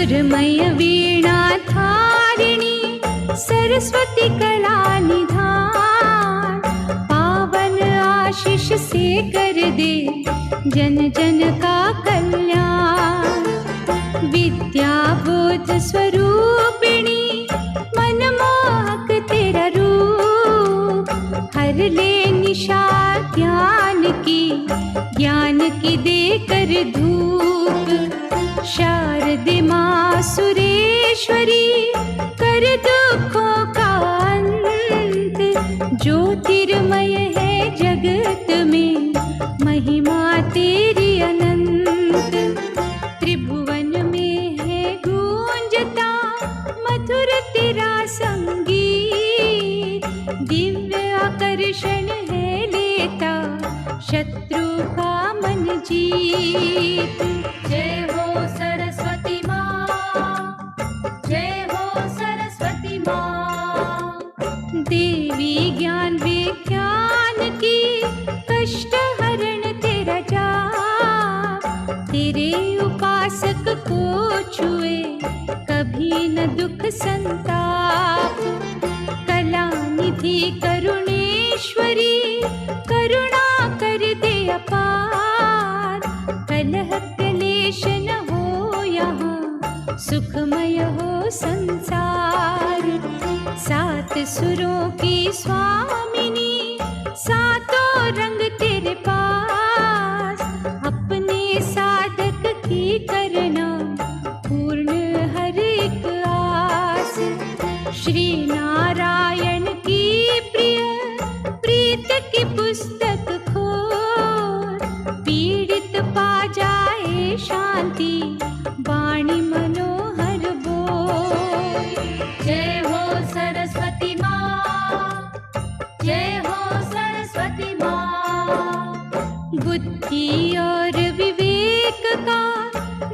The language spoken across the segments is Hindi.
सुरमय वीणा धारिणी सरस्वती कला निधान, पावन आशीष से कर दे जन जन का कल्याण। विद्या बोध स्वरूपिणी मनमोहक तेरा रूप, हर ले निशा ज्ञान की दे कर धूप। शारदे माँ सुरेश्वरी कर दुखों का अंत, ज्योतिर्मय है जगत में महिमा तेरी अनंत। त्रिभुवन में है गूंजता मधुर तेरा संगीत, दिव्य आकर्षण है लेता शत्रु का मन जीत। जय हो सरस्वती माँ, जय हो सरस्वती माँ। देवी ज्ञान विज्ञान की कष्ट हरण तेरा जाप, तेरे उपासक को छुए कभी न दुख संताप। कला निधि करुणेश्वरी करुणा कर दे अपार, कलह क्लेश न हो यहाँ सुखमय हो संसार। सात सुरों की स्वामिनी सातों रंग तेरे पास, अपने साधक की करना पूर्ण हर एक आस। श्री नारायण की प्रिय प्रीत की पुस्तक खोल, पीड़ित पा जाए शांति वाणी मनोहर बोल। जय हो सरस्वती माँ, जय हो सरस्वती माँ। बुद्धि और विवेक का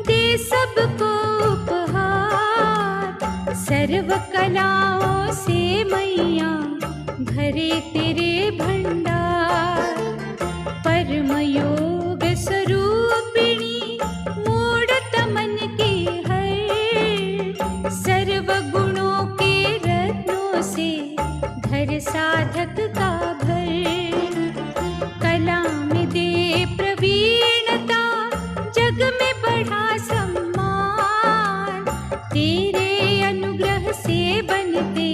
दे सबको उपहार, सर्व कलाओं से मैया भरे तेरे भंडार। परम योग स्वरूपिणी मूढ़त मन की हर, सर्व गुणों के रत्नों से धर साधक का घर। कला में दे प्रवीणता जग में बढ़ा सम्मान, तेरे अनुग्रह से बनते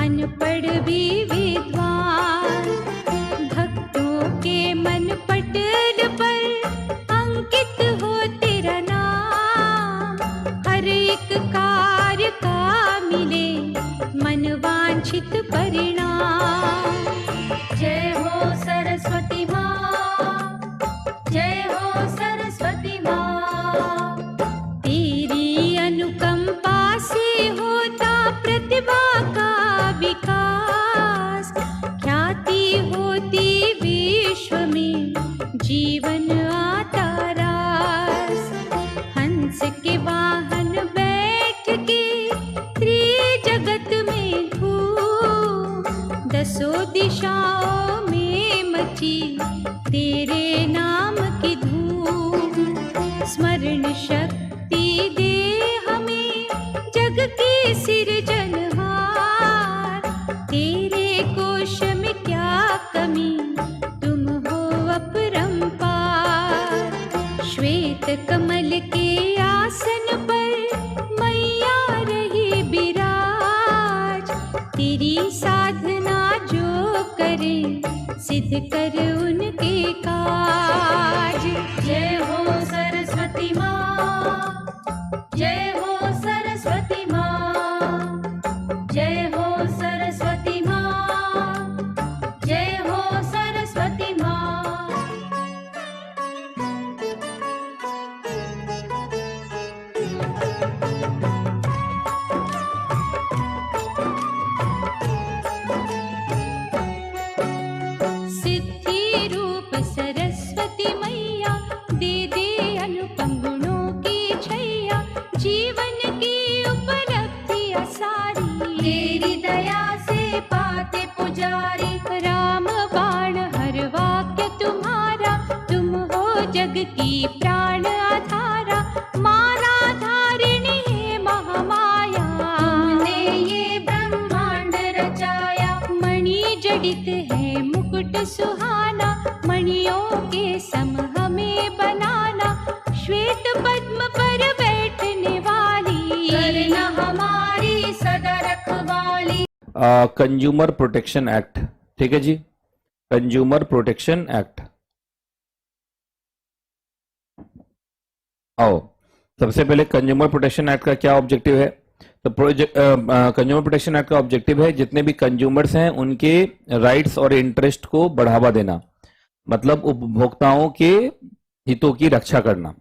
अनपढ़ भी विद्वान। भक्तों के मन पटल पर अंकित हो तेरा नाम, हर एक कार्य का मिले मन वांछित परिणाम। जय हो सरस्वती माँ, जय हो सरस्वती माँ। तेरी अनुकंपा से होता प्रतिभा का विकास, ख्याति होती विश्व में जीवन आता रास। हंस के वाहन बैठ के त्रिजगत में घूम, दसों दिशाओं में मची तेरे नाम की धूम। स्मरण शक्ति दे हमें जग की सिरजनहार, तेरे कोश में क्या कमी तुम हो अपरंपार। श्वेत कमल के आसन पर मैया रही बिराज, तेरी साधना जो करे सिद्ध कर उनके काज। जय हो सरस्वती माँ, जय हो सरस्वती माँ, जय हो सरस्वती माँ, जय हो सरस्वती माँ। सिद्धि रूप सरस्वती मैया दे दे अनुपम गुणों की छैया, जीवन की उपलब्धियां सारी तेरी दया से पाते पुजारी। राम बाण हर वाक्य तुम्हारा, तुम हो जग की प्राण आधारा। माँ राधारिणी जड़ित है मुकुट सुहाना, मणियों के सम हमें बनाना, श्वेत पद्म पर बैठने वाली, करना हमारी सदा रखवाली। कंज्यूमर प्रोटेक्शन एक्ट, ठीक है जी, कंज्यूमर प्रोटेक्शन एक्ट। आओ सबसे पहले कंज्यूमर प्रोटेक्शन एक्ट का क्या ऑब्जेक्टिव है? तो कंज्यूमर प्रोटेक्शन एक्ट का ऑब्जेक्टिव है जितने भी कंज्यूमर्स हैं उनके राइट्स और इंटरेस्ट को बढ़ावा देना, मतलब उपभोक्ताओं के हितों की रक्षा करना।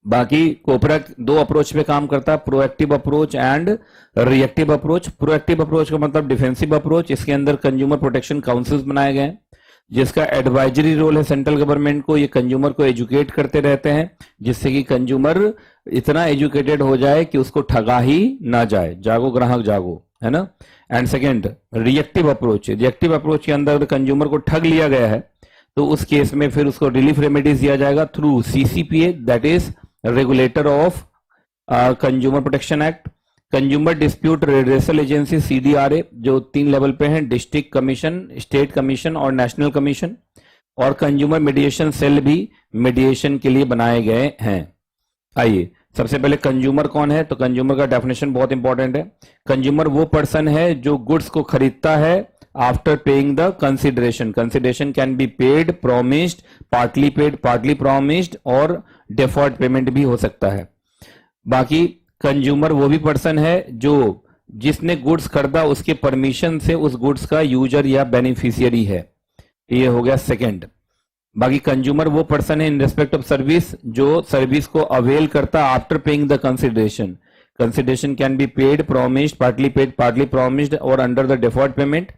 बाकी कोपरा दो अप्रोच पे काम करता है, proactive approach and reactive approach. Proactive approach का मतलब डिफेंसिव अप्रोच। इसके अंदर कंज्यूमर प्रोटेक्शन काउंसिल्स बनाए गए हैं जिसका एडवाइजरी रोल है सेंट्रल गवर्नमेंट को। ये कंज्यूमर को एजुकेट करते रहते हैं जिससे कि कंज्यूमर इतना एजुकेटेड हो जाए कि उसको ठगा ही ना जाए। जागो ग्राहक जागो, है ना। And second reactive approach. Reactive approach के अंदर कंज्यूमर को ठग लिया गया है तो उस केस में फिर उसको रिलीफ रेमेडीज दिया जाएगा through CCPA, that is regulator of consumer protection act. Consumer dispute redressal agency CDRA जो 3 लेवल पे हैं, डिस्ट्रिक्ट कमीशन, स्टेट कमीशन और नेशनल कमीशन। और कंज्यूमर मीडिएशन सेल भी मीडिएशन के लिए बनाए गए हैं। आइए सबसे पहले कंज्यूमर कौन है? तो कंज्यूमर का डेफिनेशन बहुत इंपॉर्टेंट है। कंज्यूमर वो पर्सन है जो गुड्स को खरीदता है after paying the consideration. Consideration can be paid, promised, partly paid, partly promised और डिफॉल्ट पेमेंट भी हो सकता है। बाकी कंज्यूमर वो भी पर्सन है जो जिसने गुड्स खरीदा उसके परमिशन से उस गुड्स का यूजर या बेनिफिशियरी है। ये हो गया सेकंड। बाकी कंज्यूमर वो पर्सन है इन रेस्पेक्ट ऑफ सर्विस जो सर्विस को अवेल करता after paying the consideration. Consideration can be paid, promised, partly paid, partly promised और अंडर द डिफॉल्ट पेमेंट।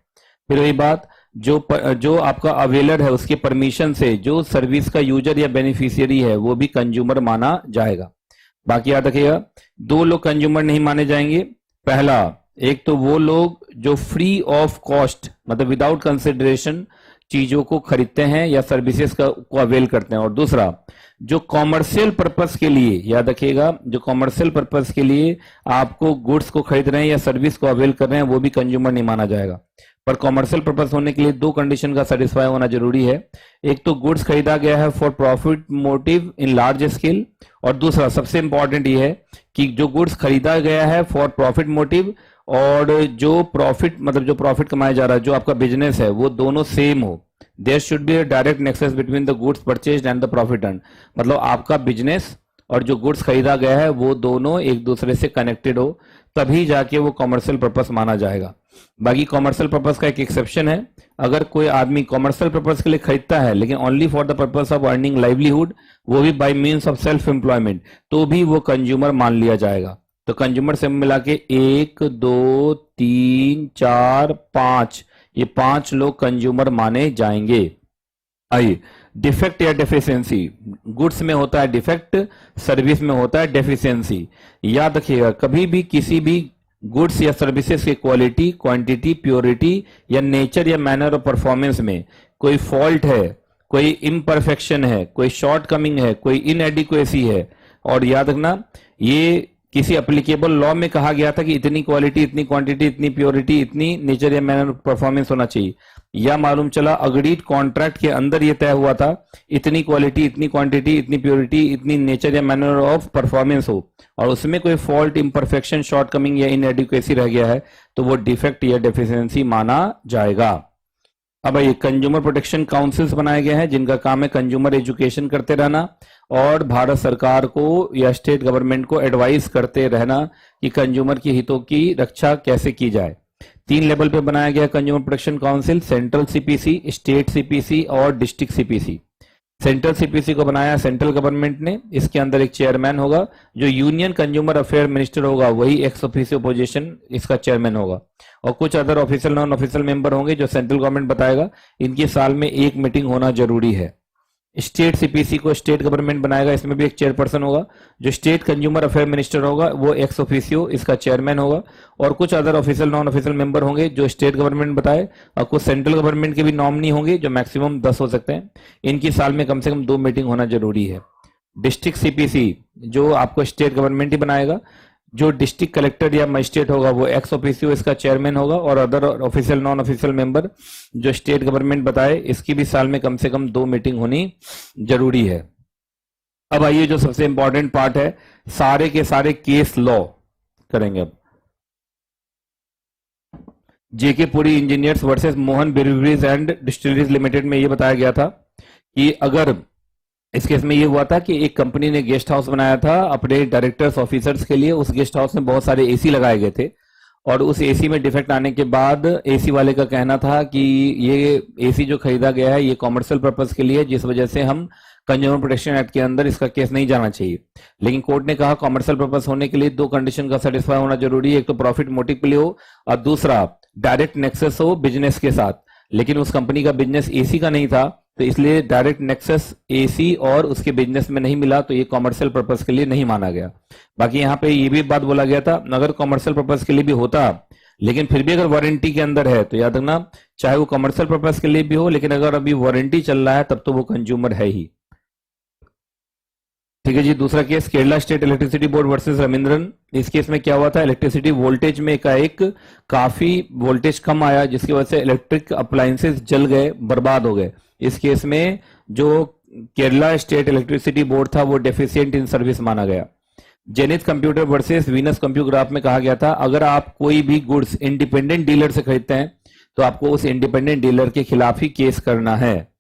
फिर वही बात, जो आपका अवेलर है उसके परमिशन से जो सर्विस का यूजर या बेनिफिशियरी है वो भी कंज्यूमर माना जाएगा। बाकी याद रखिएगा 2 लोग कंज्यूमर नहीं माने जाएंगे। पहला, एक तो वो लोग जो फ्री ऑफ कॉस्ट मतलब विदाउट कंसिडरेशन चीजों को खरीदते हैं या सर्विसेज को अवेल करते हैं, और दूसरा जो कॉमर्शियल पर्पस के लिए, याद रखिएगा जो कॉमर्शियल पर्पस के लिए आपको गुड्स को खरीद रहे हैं या सर्विस को अवेल कर रहे हैं वो भी कंज्यूमर नहीं माना जाएगा। पर कॉमर्शियल पर्पस होने के लिए 2 कंडीशन का सेटिस्फाई होना जरूरी है। एक तो गुड्स खरीदा गया है for profit motive in large scale, और दूसरा सबसे इंपॉर्टेंट ये है कि जो गुड्स खरीदा गया है फॉर प्रॉफिट मोटिव और जो प्रॉफिट मतलब जो प्रॉफिट कमाया जा रहा है जो आपका बिजनेस है वो दोनों सेम हो। There should be a direct nexus between the goods purchased and the profit earn. मतलब आपका बिजनेस और जो गुड्स खरीदा गया है वो दोनों एक दूसरे से कनेक्टेड हो, तभी जाके वो कॉमर्शियल पर्पस माना जाएगा। बाकी कॉमर्शियल पर्पस का एक एक्सेप्शन है, अगर कोई आदमी कॉमर्शियल पर्पस के लिए खरीदता है लेकिन only for the purpose of earning livelihood, वो भी by means of self employment, तो भी वो कंज्यूमर मान लिया जाएगा। तो कंज्यूमर से मिला के 1 2 3 4 5 ये 5 लोग कंज्यूमर माने जाएंगे। आइए डिफेक्ट या डेफिशिएंसी। गुड्स में होता है डिफेक्ट, सर्विस में होता है डेफिशिएंसी। याद रखिएगा कभी भी किसी भी गुड्स या सर्विसेज की क्वालिटी, क्वांटिटी, प्योरिटी या नेचर या मैनर ऑफ परफॉर्मेंस में कोई फॉल्ट है, कोई इम्परफेक्शन है, कोई शॉर्ट कमिंग है, कोई इनएडिक्वेसी है, और याद रखना ये किसी एप्लीकेबल लॉ में कहा गया था कि इतनी क्वालिटी, इतनी क्वांटिटी, इतनी प्योरिटी, इतनी नेचर या मैनर ऑफ परफॉर्मेंस होना चाहिए, या मालूम चला अग्रीड कॉन्ट्रैक्ट के अंदर ये तय हुआ था इतनी क्वालिटी, इतनी क्वांटिटी, इतनी प्योरिटी, इतनी नेचर या मैनर ऑफ परफॉर्मेंस हो, और उसमें कोई फॉल्ट, इम्परफेक्शन, शॉर्ट कमिंग या इनएडिक्वेसी रह गया है तो वो डिफेक्ट या डेफिशिएंसी माना जाएगा। अब ये कंज्यूमर प्रोटेक्शन काउंसिल्स बनाए गए हैं जिनका काम है कंज्यूमर एजुकेशन करते रहना और भारत सरकार को या स्टेट गवर्नमेंट को एडवाइस करते रहना कि कंज्यूमर की हितों की रक्षा कैसे की जाए। 3 लेवल पे बनाया गया consumer protection council, central CPC, state CPC और डिस्ट्रिक्ट सीपीसी। सेंट्रल सीपीसी को बनाया सेंट्रल गवर्नमेंट ने, इसके अंदर एक चेयरमैन होगा, जो यूनियन कंज्यूमर अफेयर मिनिस्टर होगा वही एक्स ऑफिशियो पोजीशन इसका चेयरमैन होगा, और कुछ other official non official member होंगे जो सेंट्रल गवर्नमेंट बताएगा। इनकी साल में 1 मीटिंग होना जरूरी है। स्टेट सीपीसी को स्टेट गवर्नमेंट बनाएगा, इसमें भी एक चेयरपर्सन होगा, जो स्टेट कंज्यूमर अफेयर मिनिस्टर होगा वो एक्स ऑफिशियो इसका चेयरमैन होगा, और कुछ other official non official member होंगे जो स्टेट गवर्नमेंट बताए, और कुछ सेंट्रल गवर्नमेंट के भी नॉमिनी होंगे जो मैक्सिमम 10 हो सकते हैं। इनकी साल में कम से कम 2 मीटिंग होना जरूरी है। डिस्ट्रिक्ट सीपीसी जो आपको स्टेट गवर्नमेंट ही बनाएगा, जो डिस्ट्रिक्ट कलेक्टर या मजिस्ट्रेट होगा वो एक्स ऑफिसियो इसका चेयरमैन होगा, और other official non official member जो स्टेट गवर्नमेंट बताए, इसकी भी साल में कम से कम 2 मीटिंग होनी जरूरी है। अब आइए जो सबसे इंपॉर्टेंट पार्ट है, सारे के सारे केस लॉ करेंगे। अब JK Puri engineers versus Mohan breweries and distilleries limited में ये बताया गया था कि अगर इस केस में ये हुआ था कि एक कंपनी ने गेस्ट हाउस बनाया था अपने डायरेक्टर्स ऑफिसर्स के लिए, उस गेस्ट हाउस में बहुत सारे एसी लगाए गए थे, और उस एसी में डिफेक्ट आने के बाद एसी वाले का कहना था कि ये एसी जो खरीदा गया है ये कॉमर्शियल पर्पस के लिए, जिस वजह से हम कंज्यूमर प्रोटेक्शन एक्ट के अंदर इसका केस नहीं जाना चाहिए। लेकिन कोर्ट ने कहा कॉमर्शियल पर्पस होने के लिए 2 कंडीशन का सेटिस्फाई होना जरूरी है, एक तो प्रॉफिट मोटिव के लिए हो और दूसरा डायरेक्ट नेक्सस हो बिजनेस के साथ। लेकिन उस कंपनी का बिजनेस एसी का नहीं था, तो इसलिए डायरेक्ट नेक्सस एसी और उसके बिजनेस में नहीं मिला, तो ये कॉमर्शियल पर्पस के लिए नहीं माना गया। बाकी यहाँ पे ये भी बात बोला गया था, अगर कॉमर्शियल पर्पस के लिए भी होता लेकिन फिर भी अगर वारंटी के अंदर है तो याद रखना चाहे वो कॉमर्शियल पर्पस के लिए भी हो, लेकिन अगर अभी वारंटी चल रहा है तब तो वो कंज्यूमर है ही। ठीक है जी। दूसरा case Kerala State Electricity Board versus Ravindran. इस केस में क्या हुआ था, इलेक्ट्रिसिटी वोल्टेज में एक काफी वोल्टेज कम आया जिसकी वजह से इलेक्ट्रिक अप्लायंसेस जल गए, बर्बाद हो गए। इस केस में जो केरला स्टेट इलेक्ट्रिसिटी बोर्ड था वो डेफिशिएंट इन सर्विस माना गया। जेनिथ कंप्यूटर वर्सेस वीनस कंप्यूग्राफ में कहा गया था अगर आप कोई भी गुड्स इंडिपेंडेंट डीलर से खरीदते हैं तो आपको उस इंडिपेंडेंट डीलर के खिलाफ ही केस करना है।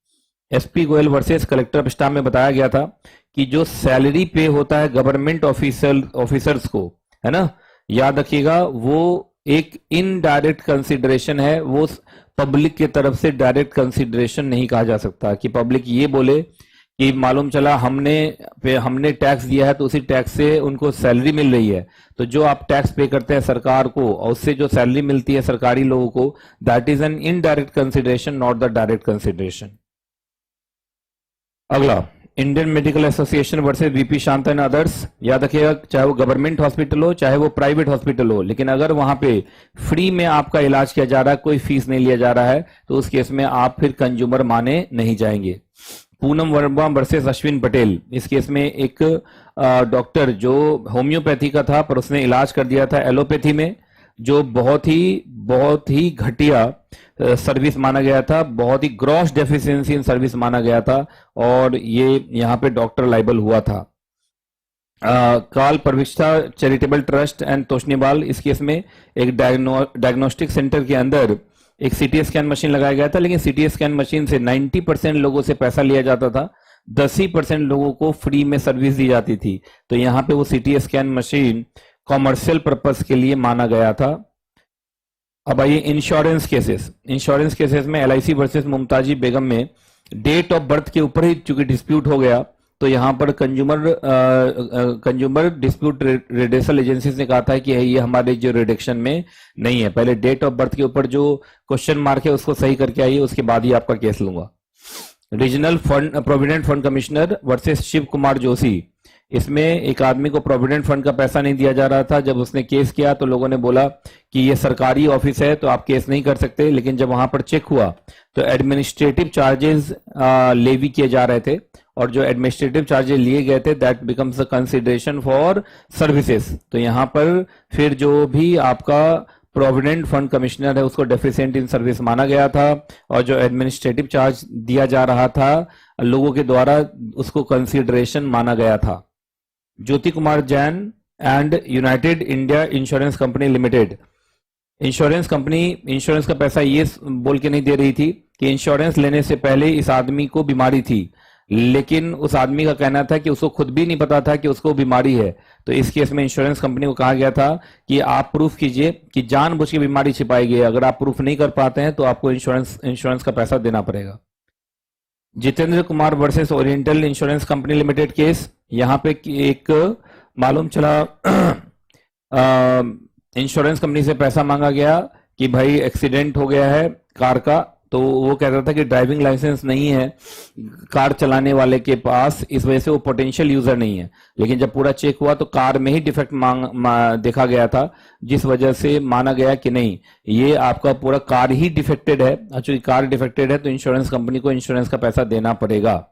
SP Goyal versus collector of staff में बताया गया था कि जो सैलरी पे होता है गवर्नमेंट ऑफिसर्स को, है ना, याद रखिएगा वो एक इनडायरेक्ट कंसिडरेशन है, वो पब्लिक के तरफ से डायरेक्ट कंसिडरेशन नहीं कहा जा सकता कि पब्लिक ये बोले कि मालूम चला हमने टैक्स दिया है तो उसी टैक्स से उनको सैलरी मिल रही है, तो जो आप टैक्स पे करते हैं सरकार को और उससे जो सैलरी मिलती है सरकारी लोगों को, that is an indirect consideration not the direct consideration. अगला Indian medical association versus VP Shantha and others. याद रखिएगा चाहे वो गवर्नमेंट हॉस्पिटल हो चाहे वो प्राइवेट हॉस्पिटल हो, लेकिन अगर वहां पे फ्री में आपका इलाज किया जा रहा है, कोई फीस नहीं लिया जा रहा है, तो उस केस में आप फिर कंज्यूमर माने नहीं जाएंगे। पूनम वर्मा वर्सेस अश्विन पटेल। इस केस में एक डॉक्टर जो होम्योपैथी का था पर उसने इलाज कर दिया था एलोपैथी में, जो बहुत ही घटिया सर्विस माना गया था, बहुत ही ग्रॉस डेफिशिएंसी इन सर्विस माना गया था, और ये यहाँ पे डॉक्टर लाइबल हुआ था। काल परविष्ठा चैरिटेबल ट्रस्ट एंड तोशनीवाल। इस केस में एक डायग्नोस्टिक सेंटर के अंदर एक सीटी स्कैन मशीन लगाया गया था, लेकिन सीटी स्कैन मशीन से 90% लोगों से पैसा लिया जाता था, 10% लोगों को फ्री में सर्विस दी जाती थी। तो यहाँ पे वो CT scan machine commercial purpose के लिए माना गया था। अब आइए इंश्योरेंस केसेस में एलआईसी वर्सेस मुमताजी बेगम में डेट ऑफ बर्थ के ऊपर ही चूंकि डिस्प्यूट हो गया, तो यहां पर कंज्यूमर डिस्प्यूट रिडेसल एजेंसीज ने कहा था कि ये हमारे जो रिडक्शन में नहीं है, पहले डेट ऑफ बर्थ के ऊपर जो क्वेश्चन मार्क है उसको सही करके आइए, उसके बाद ही आपका केस लूंगा। Regional fund provident fund commissioner versus Shiv Kumar Joshi. इसमें एक आदमी को प्रोविडेंट फंड का पैसा नहीं दिया जा रहा था, जब उसने केस किया तो लोगों ने बोला कि ये सरकारी ऑफिस है तो आप केस नहीं कर सकते, लेकिन जब वहां पर चेक हुआ तो एडमिनिस्ट्रेटिव चार्जेस लेवी किए जा रहे थे, और जो एडमिनिस्ट्रेटिव चार्जेस लिए गए थे that becomes a consideration for services. तो यहां पर फिर जो भी आपका प्रोविडेंट फंड कमिश्नर है उसको डेफिशिएंट इन सर्विस माना गया था, और जो एडमिनिस्ट्रेटिव चार्ज दिया जा रहा था लोगों के द्वारा उसको कंसिडरेशन माना गया था। Jyoti Kumar Jain and United India insurance company limited. Insurance company insurance का पैसा ये बोल के नहीं दे रही थी कि इंश्योरेंस लेने से पहले इस आदमी को बीमारी थी, लेकिन उस आदमी का कहना था कि उसको खुद भी नहीं पता था कि उसको बीमारी है। तो इस केस में इंश्योरेंस कंपनी को कहा गया था कि आप प्रूफ कीजिए कि जानबूझ के बीमारी छिपाई गई है, अगर आप प्रूफ नहीं कर पाते हैं तो आपको इंश्योरेंस का पैसा देना पड़ेगा। Jitendra Kumar versus oriental insurance company limited case. यहां पे एक मालूम चला इंश्योरेंस कंपनी से पैसा मांगा गया कि भाई एक्सीडेंट हो गया है कार का, तो वो कह रहा था कि ड्राइविंग लाइसेंस नहीं है कार चलाने वाले के पास, इस वजह से वो पोटेंशियल यूजर नहीं है। लेकिन जब पूरा चेक हुआ तो कार में ही डिफेक्ट देखा गया था, जिस वजह से माना गया कि नहीं ये आपका पूरा कार ही डिफेक्टेड है। चूंकि कार डिफेक्टेड है तो इंश्योरेंस कंपनी को इंश्योरेंस का पैसा देना पड़ेगा।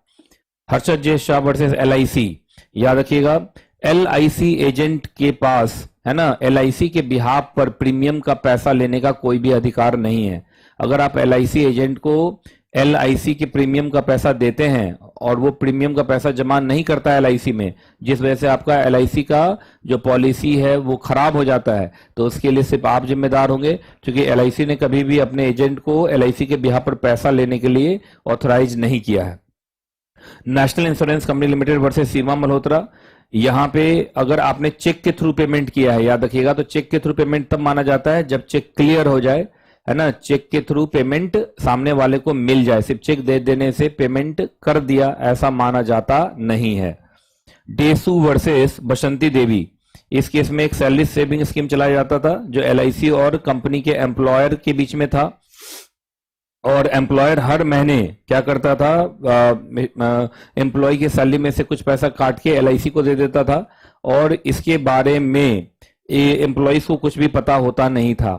हर्षद जे शाह वर्सेस एलआईसी। याद रखिएगा एलआईसी एजेंट के पास, है ना, LIC के बिहाफ पर प्रीमियम का पैसा लेने का कोई भी अधिकार नहीं है। अगर आप LIC एजेंट को LIC के प्रीमियम का पैसा देते हैं और वो प्रीमियम का पैसा जमा नहीं करता है LIC में, जिस वजह से आपका LIC का जो पॉलिसी है वो खराब हो जाता है, तो उसके लिए सिर्फ आप जिम्मेदार होंगे, क्योंकि LIC ने कभी भी अपने एजेंट को LIC के बिहाफ पर पैसा लेने के लिए ऑथराइज नहीं किया है। National insurance company limited versus Seema Malhotra. यहां पे अगर आपने चेक के थ्रू पेमेंट किया है, याद रखिएगा, तो चेक के थ्रू पेमेंट तब माना जाता है जब चेक क्लियर हो जाए, है ना, चेक के थ्रू पेमेंट सामने वाले को मिल जाए। सिर्फ चेक दे देने से पेमेंट कर दिया ऐसा माना जाता नहीं है। डेसू वर्सेस बसंती देवी, इस केस में एक सैलरी सेविंग स्कीम चलाया जाता था जो LIC और कंपनी के एम्प्लॉयर के बीच में था, और एम्प्लॉयर हर महीने क्या करता था, एम्प्लॉय की सैलरी में से कुछ पैसा काट के LIC को दे देता था, और इसके बारे में एम्प्लॉयज को कुछ भी पता होता नहीं था।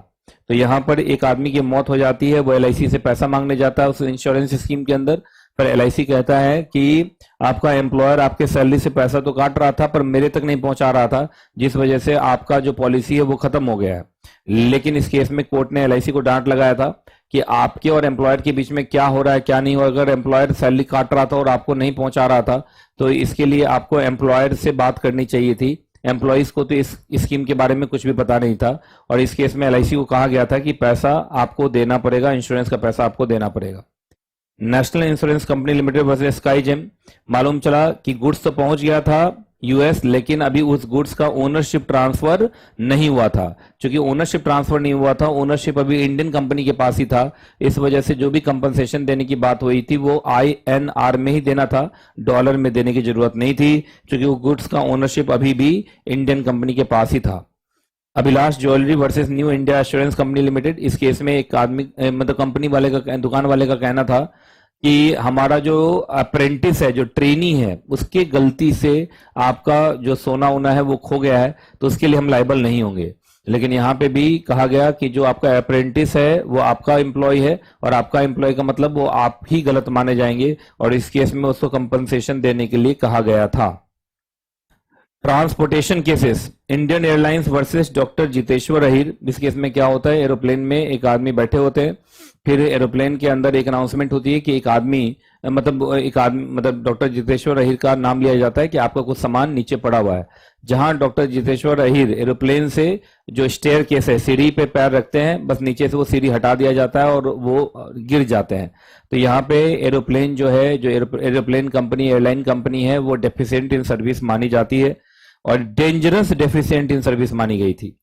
तो यहां पर एक आदमी की मौत हो जाती है, वो LIC से पैसा मांगने जाता है उस इंश्योरेंस स्कीम के अंदर, पर LIC कहता है कि आपका एम्प्लॉयर आपके सैलरी से पैसा तो काट रहा था पर मेरे तक नहीं पहुंचा रहा था, जिस वजह से आपका जो पॉलिसी है वो खत्म हो गया है। लेकिन इस केस में कोर्ट ने LIC को डांट लगाया था कि आपके और एम्प्लॉयर के बीच में क्या हो रहा है क्या नहीं हो। अगर एम्प्लॉयर सैलरी काट रहा था और आपको नहीं पहुंचा रहा था तो इसके लिए आपको एम्प्लॉयर से बात करनी चाहिए थी। एम्प्लॉइज को तो इस स्कीम के बारे में कुछ भी पता नहीं था, और इस केस में LIC को कहा गया था कि पैसा आपको देना पड़ेगा, इंश्योरेंस का पैसा आपको देना पड़ेगा। National insurance company limited versus Sky Gem. मालूम चला कि गुड्स तो पहुंच गया था US, लेकिन अभी उस गुड्स का ओनरशिप ट्रांसफर नहीं हुआ था। क्योंकि ओनरशिप ट्रांसफर नहीं हुआ था, ओनरशिप अभी इंडियन कंपनी के पास ही था, इस वजह से जो भी कंपनसेशन देने की बात हुई थी वो INR में ही देना था, डॉलर में देने की जरूरत नहीं थी, क्योंकि वो गुड्स का ओनरशिप अभी भी इंडियन कंपनी के पास ही था। Abhilash jewellery versus new India assurance company limited. इस केस में एक आदमी मतलब कंपनी वाले का, दुकान वाले का कहना था कि हमारा जो अप्रेंटिस है, जो ट्रेनी है, उसके गलती से आपका जो सोना वोना है वो खो गया है, तो उसके लिए हम लायबल नहीं होंगे। लेकिन यहाँ पे भी कहा गया कि जो आपका अप्रेंटिस है वो आपका एम्प्लॉय है, और आपका एम्प्लॉय का मतलब वो आप ही गलत माने जाएंगे, और इस केस में उसको कंपनसेशन देने के लिए कहा गया था। Transportation cases, Indian airlines versus doctor Jiteshwar Ahir. इस केस में क्या होता है, एरोप्लेन में एक आदमी बैठे होते हैं, फिर एरोप्लेन के अंदर एक अनाउंसमेंट होती है कि एक आदमी मतलब डॉक्टर जितेश्वर अहिर का नाम लिया जाता है कि आपका कुछ सामान नीचे पड़ा हुआ है। जहां डॉक्टर जितेश्वर अहिर एरोप्लेन से जो स्टेयर केस है, सीढ़ी पे पैर रखते हैं, बस नीचे से वो सीढ़ी हटा दिया जाता है और वो गिर जाते हैं। तो यहाँ पे एरोप्लेन जो है, जो एरोप्लेन कंपनी, एयरलाइन कंपनी है, वो डेफिशिएंट इन सर्विस मानी जाती है और डेंजरस डेफिशिएंट इन सर्विस मानी गई थी।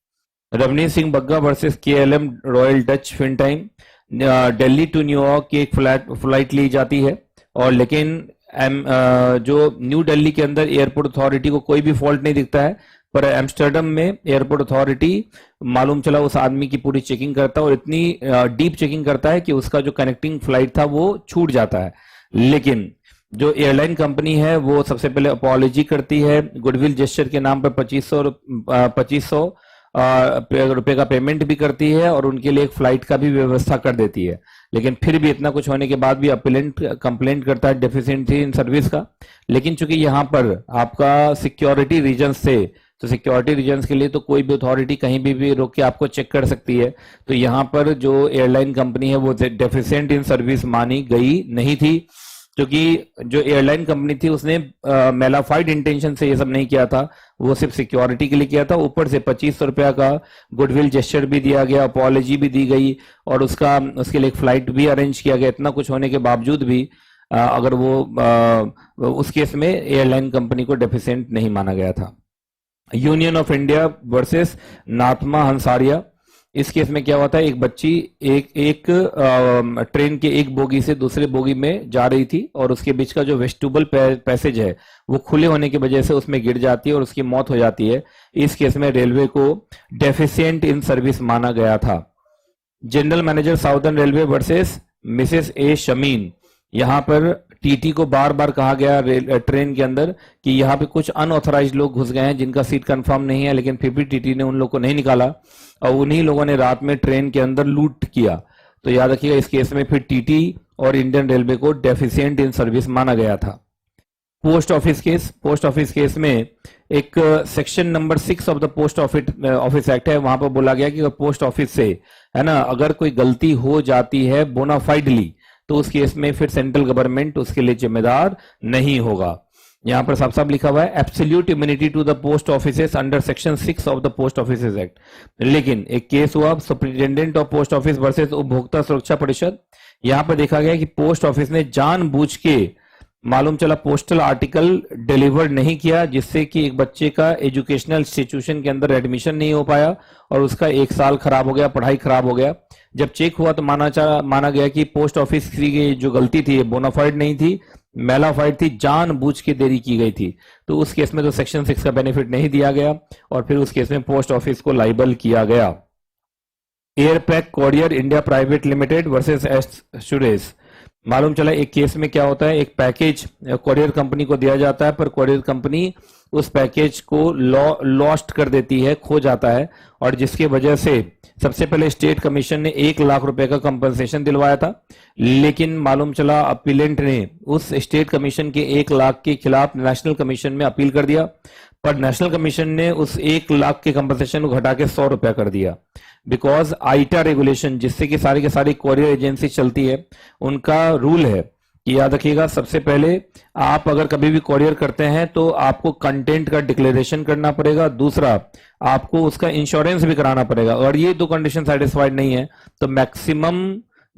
Ravneet Singh Bagga versus KLM Royal Dutch फिन टाइम। दिल्ली टू न्यूयॉर्क की एक फ्लाइट ली जाती है, और लेकिन जो न्यू दिल्ली के अंदर एयरपोर्ट अथॉरिटी को कोई भी फॉल्ट नहीं दिखता है, पर एम्स्टर्डम में एयरपोर्ट अथॉरिटी मालूम चला उस आदमी की पूरी चेकिंग करता है, और इतनी डीप चेकिंग करता है कि उसका जो कनेक्टिंग फ्लाइट था वो छूट जाता है। लेकिन जो एयरलाइन कंपनी है वो सबसे पहले अपॉलॉजी करती है, गुडविल जेस्चर के नाम पर 2500 रुपए का पेमेंट भी करती है, और उनके लिए एक फ्लाइट का भी व्यवस्था कर देती है। लेकिन फिर भी इतना कुछ होने के बाद भी अपीलेंट कंप्लेंट करता है डेफिशिएंसी इन सर्विस का। लेकिन चूंकि यहाँ पर आपका सिक्योरिटी रीजंस थे, तो सिक्योरिटी रीजंस के लिए तो कोई भी अथॉरिटी कहीं भी रोक के आपको चेक कर सकती है। तो यहाँ पर जो एयरलाइन कंपनी है वो डेफिशिएंट इन सर्विस मानी गई नहीं थी, क्योंकि जो एयरलाइन कंपनी थी उसने मेलाफाइड इंटेंशन से ये सब नहीं किया था, वो सिर्फ सिक्योरिटी के लिए किया था। ऊपर से 2500 रुपया का गुडविल जेस्चर भी दिया गया, अपॉलॉजी भी दी गई, और उसके लिए एक फ्लाइट भी अरेंज किया गया। इतना कुछ होने के बावजूद भी अगर वो उस केस में एयरलाइन कंपनी को डेफिशिएंट नहीं माना गया था। Union of India versus Nathma Hansaria. इस केस में क्या हुआ था, एक बच्ची एक ट्रेन के एक बोगी से दूसरे बोगी में जा रही थी, और उसके बीच का जो वेस्टिबल पैसेज है वो खुले होने की वजह से उसमें गिर जाती है और उसकी मौत हो जाती है। इस केस में रेलवे को डेफिशिएंट इन सर्विस माना गया था। General manager southern railway versus Mrs A Shamin. यहाँ पर TT को बार बार कहा गया ट्रेन के अंदर कि यहाँ पे कुछ अनऑथराइज्ड लोग घुस गए हैं जिनका सीट कंफर्म नहीं है, लेकिन फिर भी TT ने उन लोग को नहीं निकाला, और उन्हीं लोगों ने रात में ट्रेन के अंदर लूट किया। तो याद रखिएगा इस केस में फिर TT और इंडियन रेलवे को डेफिशिएंट इन सर्विस माना गया था। पोस्ट ऑफिस केस में एक section number 6 of the post office act है, वहां पर बोला गया कि पोस्ट ऑफिस से, है ना, अगर कोई गलती हो जाती है बोनाफाइडली, तो उस केस में फिर सेंट्रल गवर्नमेंट उसके लिए जिम्मेदार नहीं होगा। यहां पर साफ साफ लिखा हुआ है absolute immunity to the post offices under section 6 of the post offices act. लेकिन एक केस हुआ superintendent of post office versus Upbhokta Suraksha परिषद। यहां पर देखा गया कि पोस्ट ऑफिस ने जानबूझ के मालूम चला पोस्टल आर्टिकल डिलीवर नहीं किया, जिससे कि एक बच्चे का एजुकेशनल इंस्टीट्यूशन के अंदर एडमिशन नहीं हो पाया और उसका 1 साल खराब हो गया, पढ़ाई खराब हो गया। जब चेक हुआ तो माना गया कि पोस्ट ऑफिस की जो गलती थी बोनाफाइड नहीं थी, मेलाफाइड थी, जानबूझ के देरी की गई थी। तो उस केस में तो सेक्शन 6 का बेनिफिट नहीं दिया गया और फिर उस केस में पोस्ट ऑफिस को लाइबल किया गया। Airpack courier India private limited versus S Suresh. मालूम चला एक केस में क्या होता है, एक पैकेज कॉरियर कंपनी को दिया जाता है, पर कॉरियर कंपनी उस पैकेज को लॉस्ट कर देती है, खो जाता है, और जिसके वजह से सबसे पहले स्टेट कमीशन ने 1 लाख रुपए का कंपनसेशन दिलवाया था। लेकिन मालूम चला अपीलेंट ने उस स्टेट कमीशन के 1 लाख के खिलाफ नेशनल कमीशन में अपील कर दिया, पर नेशनल कमीशन ने उस 1 लाख के कंपनसेशन को घटा के 100 रुपया कर दिया। बिकॉज आईटा रेगुलेशन, जिससे कि सारी की सारी कॉरियर एजेंसी चलती है, उनका रूल है कि याद रखिएगा, सबसे पहले आप अगर कभी भी कॉरियर करते हैं तो आपको कंटेंट का डिक्लेरेशन करना पड़ेगा, दूसरा आपको उसका इंश्योरेंस भी कराना पड़ेगा, और ये 2 कंडीशन सेटिस्फाइड नहीं है तो मैक्सिमम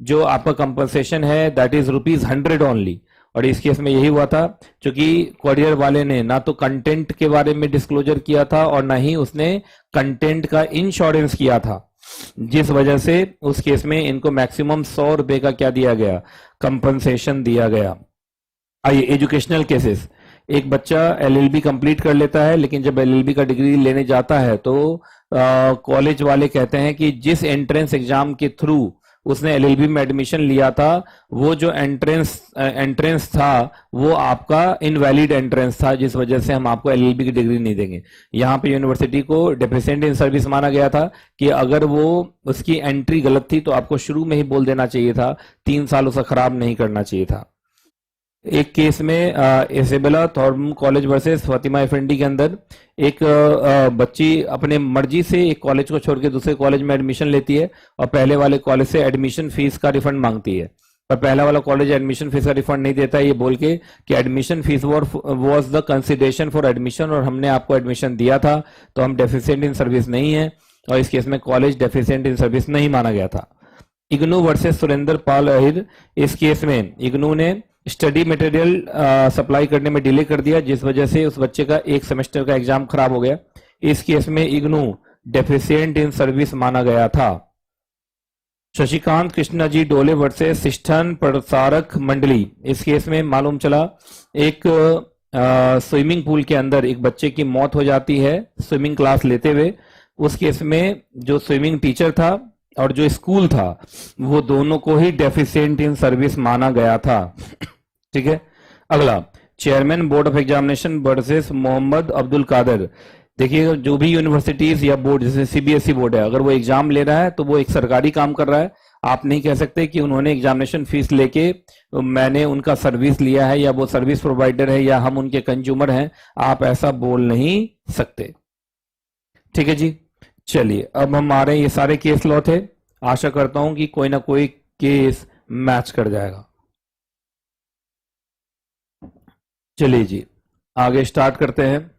जो आपका कंपनसेशन है दैट इज ₹100 ओनली। और इस केस में यही हुआ था, क्योंकि कॉरियर वाले ने ना तो कंटेंट के बारे में डिस्क्लोजर किया था और ना ही उसने कंटेंट का इंश्योरेंस किया था, जिस वजह से उस केस में इनको मैक्सिमम 100 रुपए का क्या दिया गया, कंपनसेशन दिया गया। आइए एजुकेशनल केसेस। एक बच्चा एलएलबी कंप्लीट कर लेता है, लेकिन जब एलएलबी का डिग्री लेने जाता है तो कॉलेज वाले कहते हैं कि जिस एंट्रेंस एग्जाम के थ्रू उसने एलएलबी में एडमिशन लिया था, वो जो एंट्रेंस था वो आपका इनवैलिड एंट्रेंस था, जिस वजह से हम आपको एलएलबी की डिग्री नहीं देंगे। यहाँ पे यूनिवर्सिटी को डेफिशिएंट इन सर्विस माना गया था कि अगर वो उसकी एंट्री गलत थी तो आपको शुरू में ही बोल देना चाहिए था, 3 साल उसे खराब नहीं करना चाहिए था। एक केस में इसेबेला theorem college versus Fatima F&D के अंदर एक बच्ची अपने मर्जी से एक कॉलेज को छोड़ के दूसरे कॉलेज में एडमिशन लेती है और पहले वाले कॉलेज से एडमिशन फीस का रिफंड मांगती है, पर पहला वाला कॉलेज एडमिशन फीस का रिफंड नहीं देता है, ये बोल के कि admission fees was the consideration for admission और हमने आपको एडमिशन दिया था तो हम डेफिशिएंट इन सर्विस नहीं है, और इस केस में कॉलेज डेफिशिएंट इन सर्विस नहीं माना गया था। इग्नू वर्सेस सुरेंद्र पाल अहिर। इस केस में इग्नू ने स्टडी मटेरियल सप्लाई करने में डिले कर दिया, जिस वजह से उस बच्चे का 1 सेमेस्टर का एग्जाम खराब हो गया। इस केस में इग्नू डेफिशिएंट इन सर्विस माना गया था। शशिकांत कृष्णा जी डोले वर्सेस शिष्ठन प्रसारक मंडली। इस केस में मालूम चला एक स्विमिंग पूल के अंदर एक बच्चे की मौत हो जाती है स्विमिंग क्लास लेते हुए। उस केस में जो स्विमिंग टीचर था और जो स्कूल था वो दोनों को ही डेफिशिएंट इन सर्विस माना गया था। ठीक है, अगला chairman board of examination versus Mohammad Abdul Qadir. देखिए, जो भी यूनिवर्सिटीज या बोर्ड जैसे सीबीएसई बोर्ड है, अगर वो एग्जाम ले रहा है तो वो एक सरकारी काम कर रहा है। आप नहीं कह सकते कि उन्होंने एग्जामिनेशन फीस लेके मैंने उनका सर्विस लिया है या वो सर्विस प्रोवाइडर है या हम उनके कंज्यूमर हैं, आप ऐसा बोल नहीं सकते। ठीक है जी, चलिए अब हमारे ये सारे केस लॉ थे, आशा करता हूं कि कोई ना कोई केस मैच कर जाएगा। चलिए जी आगे स्टार्ट करते हैं।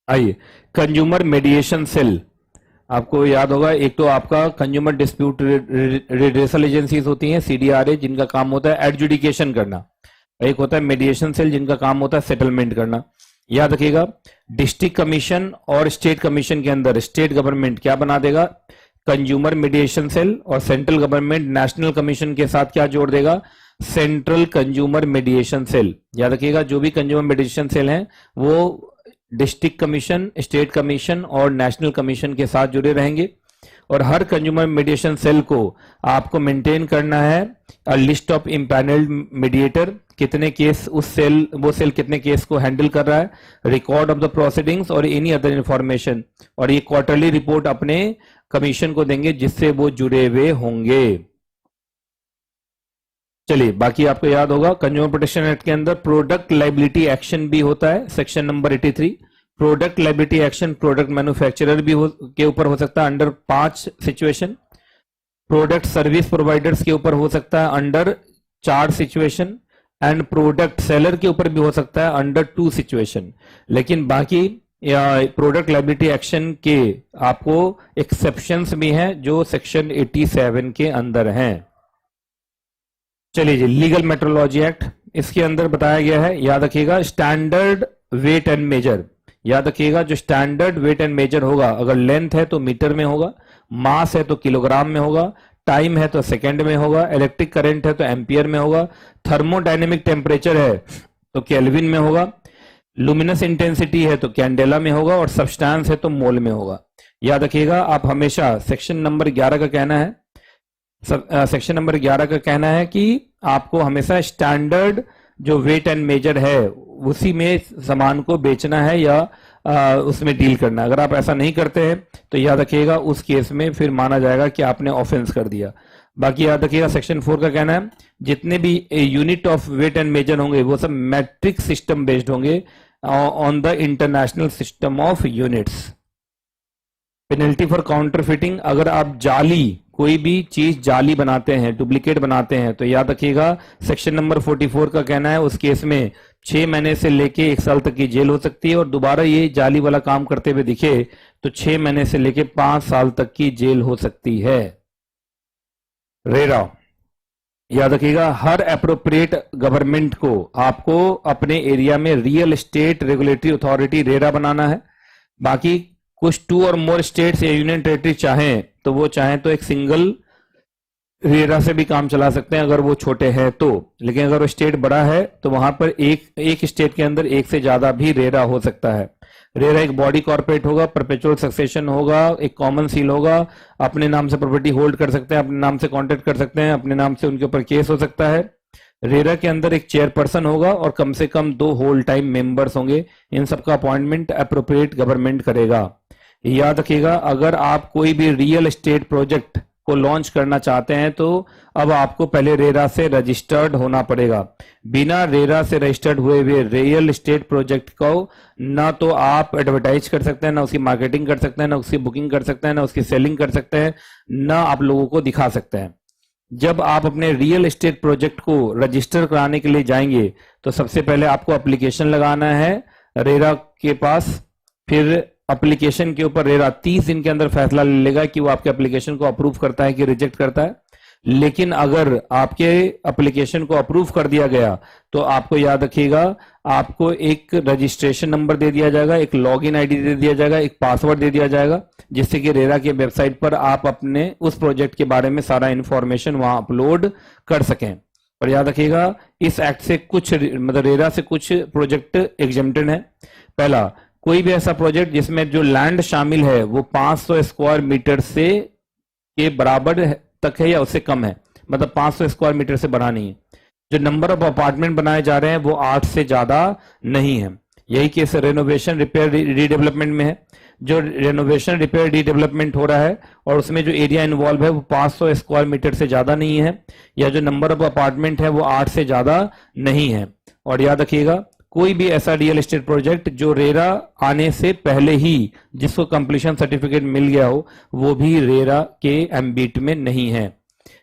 आइए, कंज्यूमर मेडिएशन सेल। आपको याद होगा, एक तो आपका कंज्यूमर डिस्प्यूट रिड्रेसल एजेंसीज होती हैं सीडीआरए, जिनका काम होता है एडजुडिकेशन करना, एक होता है मेडिएशन सेल जिनका काम होता है सेटलमेंट करना। याद रखिएगा, डिस्ट्रिक्ट कमीशन और स्टेट कमीशन के अंदर स्टेट गवर्नमेंट क्या बना देगा, कंज्यूमर मीडिएशन सेल, और सेंट्रल गवर्नमेंट नेशनल कमीशन के साथ क्या जोड़ देगा, सेंट्रल कंज्यूमर मीडिएशन सेल। याद रखिएगा, जो भी कंज्यूमर मीडिएशन सेल हैं वो डिस्ट्रिक्ट कमीशन, स्टेट कमीशन और नेशनल कमीशन के साथ जुड़े रहेंगे, और हर कंज्यूमर मीडिएशन सेल को आपको मेंटेन करना है a list of empanelled mediator, कितने केस वो सेल कितने केस को हैंडल कर रहा है, रिकॉर्ड ऑफ द प्रोसीडिंग्स और एनी अदर इंफॉर्मेशन, और ये क्वार्टरली रिपोर्ट अपने कमीशन को देंगे जिससे वो जुड़े हुए होंगे। चलिए, बाकी आपको याद होगा कंज्यूमर प्रोटेक्शन एक्ट के अंदर प्रोडक्ट लाइबिलिटी एक्शन भी होता है, section number 83। Product liability action product manufacturer भी के ऊपर हो सकता है under 5 situation. Product service providers के ऊपर हो सकता है under 4 situation, and product seller के ऊपर भी हो सकता है अंडर 2 सिचुएशन। लेकिन बाकी प्रोडक्ट लाइबिलिटी एक्शन के आपको एक्सेप्शंस भी हैं जो सेक्शन 87 के अंदर हैं। चलिए जी, लीगल मेट्रोलॉजी एक्ट, इसके अंदर बताया गया है, याद रखिएगा, स्टैंडर्ड वेट एंड मेजर। याद रखिएगा, जो स्टैंडर्ड वेट एंड मेजर होगा, अगर लेंथ है तो मीटर में होगा, मास है तो किलोग्राम में होगा, टाइम है तो सेकंड में होगा, इलेक्ट्रिक करंट है तो एम्पियर में होगा, थर्मोडायनेमिक टेम्परेचर है तो केल्विन में होगा, लुमिनस इंटेंसिटी है तो कैंडेला में होगा, और सब्सटेंस है तो मोल में होगा। याद रखिएगा, आप हमेशा सेक्शन नंबर 11 का कहना है, सेक्शन नंबर 11 का कहना है कि आपको हमेशा स्टैंडर्ड जो वेट एंड मेजर है उसी में सामान को बेचना है या उसमें डील करना है। अगर आप ऐसा नहीं करते हैं तो याद रखिएगा उस केस में फिर माना जाएगा कि आपने ऑफेंस कर दिया। बाकी याद रखिएगा सेक्शन 4 का कहना है जितने भी unit of weight and measure होंगे वो सब मैट्रिक सिस्टम बेस्ड होंगे on the international system of units. Penalty for counterfeiting, अगर आप जाली कोई भी चीज जाली बनाते हैं, डुप्लीकेट बनाते हैं, तो याद रखिएगा सेक्शन नंबर 44 का कहना है उस केस में 6 महीने से लेके 1 साल तक की जेल हो सकती है, और दोबारा ये जाली वाला काम करते हुए दिखे तो 6 महीने से लेके 5 साल तक की जेल हो सकती है। रेरा, याद रखिएगा, हर एप्रोप्रिएट गवर्नमेंट को आपको अपने एरिया में real estate regulatory authority RERA बनाना है। बाकी कुछ 2 और मोर स्टेट्स या यूनियन टेरिटरी चाहें तो वो चाहें तो एक सिंगल रेरा से भी काम चला सकते हैं अगर वो छोटे हैं तो, लेकिन अगर वो स्टेट बड़ा है तो वहां पर एक स्टेट के अंदर एक से ज्यादा भी रेरा हो सकता है। रेरा एक बॉडी कॉर्पोरेट होगा, परपेचुअल सक्सेशन होगा, एक कॉमन सील होगा, अपने नाम से प्रॉपर्टी होल्ड कर सकते हैं, अपने नाम से कॉन्ट्रैक्ट कर सकते हैं, अपने नाम से उनके ऊपर केस हो सकता है। रेरा के अंदर एक चेयरपर्सन होगा और कम से कम 2 होल टाइम मेंबर्स होंगे। इन सबका अपॉइंटमेंट एप्रोप्रिएट गवर्नमेंट करेगा। याद रखिएगा, अगर आप कोई भी रियल एस्टेट प्रोजेक्ट को लॉन्च करना चाहते हैं तो अब आपको पहले रेरा से रजिस्टर्ड होना पड़ेगा। बिना रेरा से रजिस्टर्ड हुए हुए रियल एस्टेट प्रोजेक्ट को ना तो आप एडवर्टाइज कर सकते हैं, ना उसकी मार्केटिंग कर सकते हैं, ना उसकी बुकिंग कर सकते हैं, ना उसकी सेलिंग कर सकते हैं, ना आप लोगों को दिखा सकते हैं। जब आप अपने रियल एस्टेट प्रोजेक्ट को रजिस्टर कराने के लिए जाएंगे तो सबसे पहले आपको एप्लीकेशन लगाना है रेरा के पास। फिर एप्लीकेशन के ऊपर रेरा 30 दिन के अंदर फैसला ले लेगा कि वो आपके एप्लीकेशन को अप्रूव करता है कि रिजेक्ट करता है। लेकिन अगर आपके एप्लीकेशन को अप्रूव कर दिया गया तो आपको याद रखिएगा, आपको एक रजिस्ट्रेशन नंबर दे दिया जाएगा, एक लॉगिन आईडी दे दिया जाएगा, एक पासवर्ड दे दिया जाएगा, जिससे कि रेरा के वेबसाइट पर आप अपने उस प्रोजेक्ट के बारे में सारा इंफॉर्मेशन वहां अपलोड कर सकें। और याद रखिएगा, इस एक्ट से कुछ मतलब रेरा से कुछ प्रोजेक्ट एग्जेम्प्टेड है। पहला, कोई भी ऐसा प्रोजेक्ट जिसमें जो लैंड शामिल है वो 500 स्क्वायर मीटर से के बराबर तक है या उससे कम है, मतलब 500 स्क्वायर मीटर से बड़ा नहीं है। जो नंबर ऑफ अपार्टमेंट बनाए जा रहे हैं वो 8 से ज्यादा नहीं है। यही केस रेनोवेशन रिपेयर रीडेवलपमेंट में है। जो रेनोवेशन रिपेयर रीडेवलपमेंट हो रहा है और उसमें जो एरिया इन्वॉल्व है वो 500 स्क्वायर मीटर से ज्यादा नहीं है, या जो नंबर ऑफ अपार्टमेंट है वो 8 से ज्यादा नहीं है। और याद रखिएगा, कोई भी ऐसा रियल एस्टेट प्रोजेक्ट जो रेरा आने से पहले ही जिसको कंप्लीशन सर्टिफिकेट मिल गया हो वो भी रेरा के एम्बिट में नहीं है।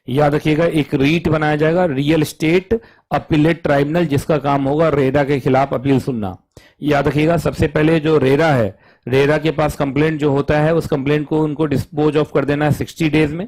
याद रखिएगा, एक रीट बनाया जाएगा, रियल एस्टेट अपीलेट ट्राइब्यूनल, जिसका काम होगा रेरा के खिलाफ अपील सुनना। याद रखिएगा, सबसे पहले जो रेरा है, रेरा के पास कंप्लेंट जो होता है उस कंप्लेंट को उनको डिस्पोज ऑफ कर देना है 60 डेज में।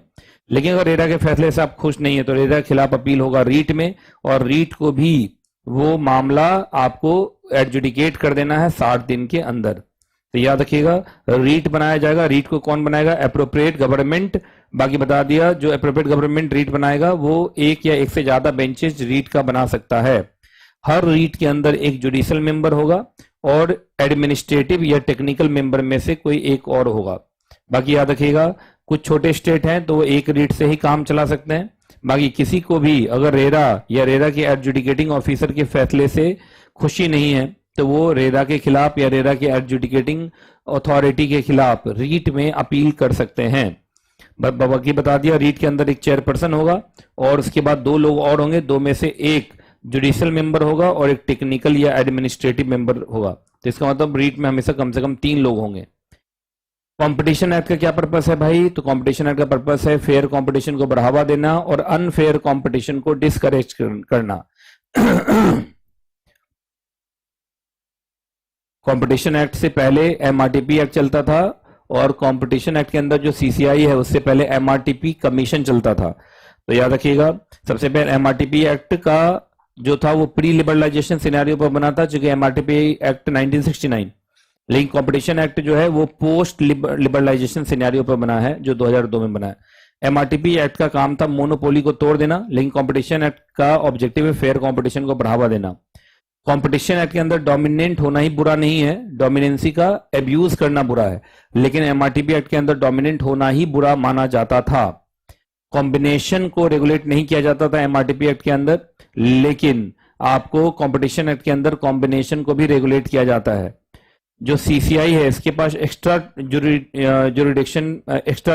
लेकिन अगर रेरा के फैसले से आप खुश नहीं है तो रेरा के खिलाफ अपील होगा रीट में, और रीट को भी वो मामला आपको एडजुडिकेट कर देना है 60 दिन के अंदर। तो याद रखिएगा, रीट बनाया जाएगा। रीट को कौन बनाएगा? Appropriate government. बाकी बता दिया, जो एप्रोप्रिएट गवर्नमेंट रीट बनाएगा वो एक या एक से ज्यादा बेंचेस रीट का बना सकता है। हर रीट के अंदर एक जुडिशियल मेंबर होगा और एडमिनिस्ट्रेटिव या टेक्निकल मेंबर में से कोई एक और होगा। बाकी याद रखिएगा, कुछ छोटे स्टेट हैं तो वो एक रीट से ही काम चला सकते हैं। बाकी किसी को भी अगर रेरा या रेरा के एडजुडिकेटिंग ऑफिसर के फैसले से खुशी नहीं है तो वो रेरा के खिलाफ या रेरा के एडजुडिकेटिंग अथॉरिटी के खिलाफ रीट में अपील कर सकते हैं। बाकी बता दिया, रीट के अंदर एक चेयरपर्सन होगा और उसके बाद 2 लोग और होंगे, 2 में से एक जुडिशियल मेंबर होगा और एक टेक्निकल या एडमिनिस्ट्रेटिव मेंबर होगा। तो इसका मतलब रीट में हमेशा कम से कम 3 लोग होंगे। कंपटीशन एक्ट का क्या पर्पस है भाई? तो कंपटीशन एक्ट का पर्पस है फेयर कंपटीशन को बढ़ावा देना और अनफेयर कंपटीशन को डिस्करेज करना। कंपटीशन एक्ट से पहले एमआरटीपी एक्ट चलता था और कंपटीशन एक्ट के अंदर जो सीसीआई है उससे पहले एमआरटीपी कमीशन चलता था। तो याद रखिएगा, सबसे पहले एमआरटीपी एक्ट का जो था वो प्री लिबरलाइजेशन सिनेरियो पर बना था, चूंकि एमआरटीपी एक्ट 1969, लेकिन कंपटीशन एक्ट जो है वो पोस्ट लिबरलाइजेशन सिनेरियो पर बना है जो 2002 में बना है। एमआरटीपी एक्ट का काम था मोनोपोली को तोड़ देना, लेकिन कंपटीशन एक्ट का ऑब्जेक्टिव है फेयर कंपटीशन को बढ़ावा देना। कंपटीशन एक्ट के अंदर डोमिनेंट होना ही बुरा नहीं है, डोमिनेंसी का एब्यूज करना बुरा है, लेकिन एमआरटीपी एक्ट के अंदर डोमिनेंट होना ही बुरा माना जाता था। कॉम्बिनेशन को रेगुलेट नहीं किया जाता था एमआरटीपी एक्ट के अंदर, लेकिन आपको कंपटीशन एक्ट के अंदर कॉम्बिनेशन को भी रेगुलेट किया जाता है। जो सीसीआई है इसके पास एक्स्ट्रा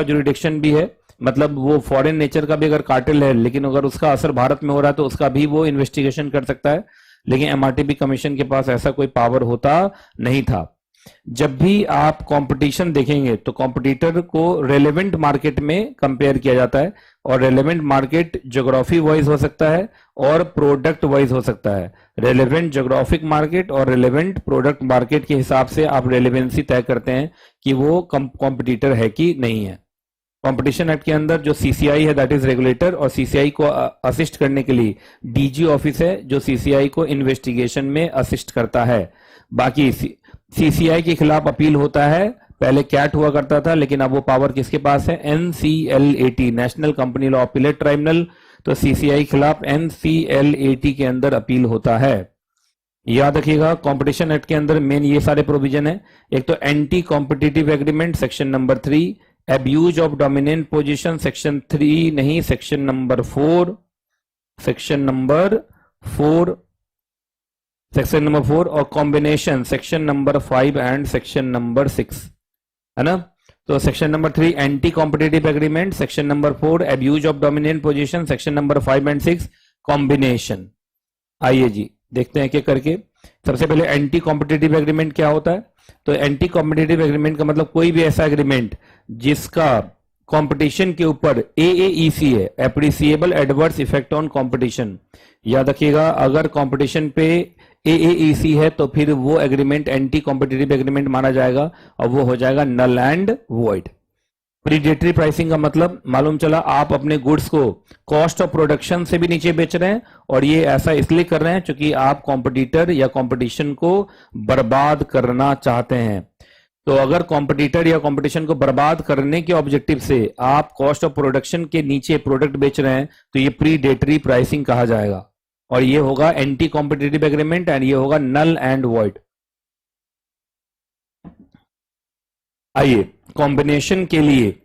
जुरिडिक्शन भी है, मतलब वो फॉरेन नेचर का भी अगर कार्टेल है, लेकिन अगर उसका असर भारत में हो रहा है तो उसका भी वो इन्वेस्टिगेशन कर सकता है, लेकिन एमआरटीपी कमीशन के पास ऐसा कोई पावर होता नहीं था। जब भी आप कंपटीशन देखेंगे तो कॉम्पिटिटर को रेलेवेंट मार्केट में कंपेयर किया जाता है, और रेलेवेंट मार्केट ज्योग्राफी वाइज हो सकता है और प्रोडक्ट वाइज हो सकता है। रेलेवेंट ज्योग्राफिक मार्केट और रेलेवेंट प्रोडक्ट मार्केट के हिसाब से आप रेलेवेंसी तय करते हैं कि वो कॉम्पिटिटर है कि नहीं है। कंपटीशन एक्ट के अंदर जो सीसीआई है दैट इज रेगुलेटर, और सीसीआई को असिस्ट करने के लिए डीजी ऑफिस है जो सीसीआई को इन्वेस्टिगेशन में असिस्ट करता है। बाकी सीसीआई के खिलाफ अपील होता है, पहले कैट हुआ करता था, लेकिन अब वो पावर किसके पास है? NCLAT, national company law appellate tribunal. तो सीसीआई खिलाफ एनसीएलएटी के अंदर अपील होता है। याद रखिएगा, कंपटीशन एक्ट के अंदर मेन ये सारे प्रोविजन है। एक तो anti competitive agreement section number 3, abuse of dominant position section 3 नहीं सेक्शन नंबर 4, सेक्शन नंबर 4 और combination section number 5 and section number 6, है ना। तो section number 3 anti competitive agreement, section number 4 abuse of dominant position, section number 5 and 6 combination. आइए जी देखते हैं क्या करके। सबसे पहले एंटी कॉम्पिटिटिव एग्रीमेंट क्या होता है? तो एंटी कॉम्पिटिटिव एग्रीमेंट का मतलब कोई भी ऐसा एग्रीमेंट जिसका कंपटीशन के ऊपर एएईसी है, appreciable adverse effect on competition. याद रखिएगा, अगर कंपटीशन पे एएईसी है तो फिर वो एग्रीमेंट एंटी कॉम्पिटिटिव एग्रीमेंट माना जाएगा और वो हो जाएगा null and void. Predatory pricing का मतलब मालूम चला आप अपने गुड्स को कॉस्ट ऑफ प्रोडक्शन से भी नीचे बेच रहे हैं, और ये ऐसा इसलिए कर रहे हैं क्योंकि आप कॉम्पिटिटर या कंपटीशन को बर्बाद करना चाहते हैं। तो अगर कॉम्पिटिटर या कंपटीशन को बर्बाद करने के ऑब्जेक्टिव से आप कॉस्ट ऑफ प्रोडक्शन के नीचे प्रोडक्ट बेच रहे हैं तो ये प्रीडेटरी प्राइसिंग कहा जाएगा, और ये होगा एंटी कॉम्पिटिटिव एग्रीमेंट एंड ये होगा नल एंड वॉइड। आइए, कॉम्बिनेशन के लिए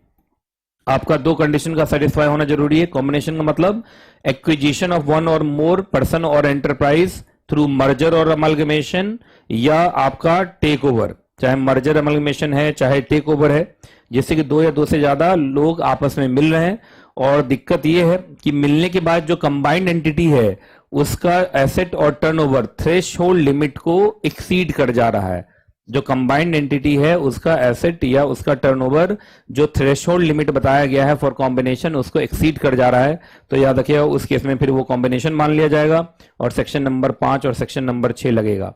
आपका 2 कंडीशन का सेटिस्फाई होना जरूरी है। कॉम्बिनेशन का मतलब एक्विजिशन ऑफ 1 और मोर पर्सन और एंटरप्राइज थ्रू मर्जर और अमलगमेशन, या आपका टेक ओवर, चाहे मर्जर अमलगमेशन है चाहे टेक ओवर है, जिससे कि 2 या 2 से ज्यादा लोग आपस में मिल रहे हैं। और दिक्कत यह है कि मिलने के बाद जो कंबाइंड एंटिटी है उसका एसेट और टर्नओवर थ्रेशहोल्ड लिमिट को एक्सीड कर जा रहा है। जो कंबाइंड एंटिटी है उसका एसेट या उसका टर्नओवर जो थ्रेशहोल्ड लिमिट बताया गया है फॉर कॉम्बिनेशन उसको एक्सीड कर जा रहा है। तो याद रखिएगा उस केस में फिर वो कॉम्बिनेशन मान लिया जाएगा और सेक्शन नंबर 5 और सेक्शन नंबर 6 लगेगा।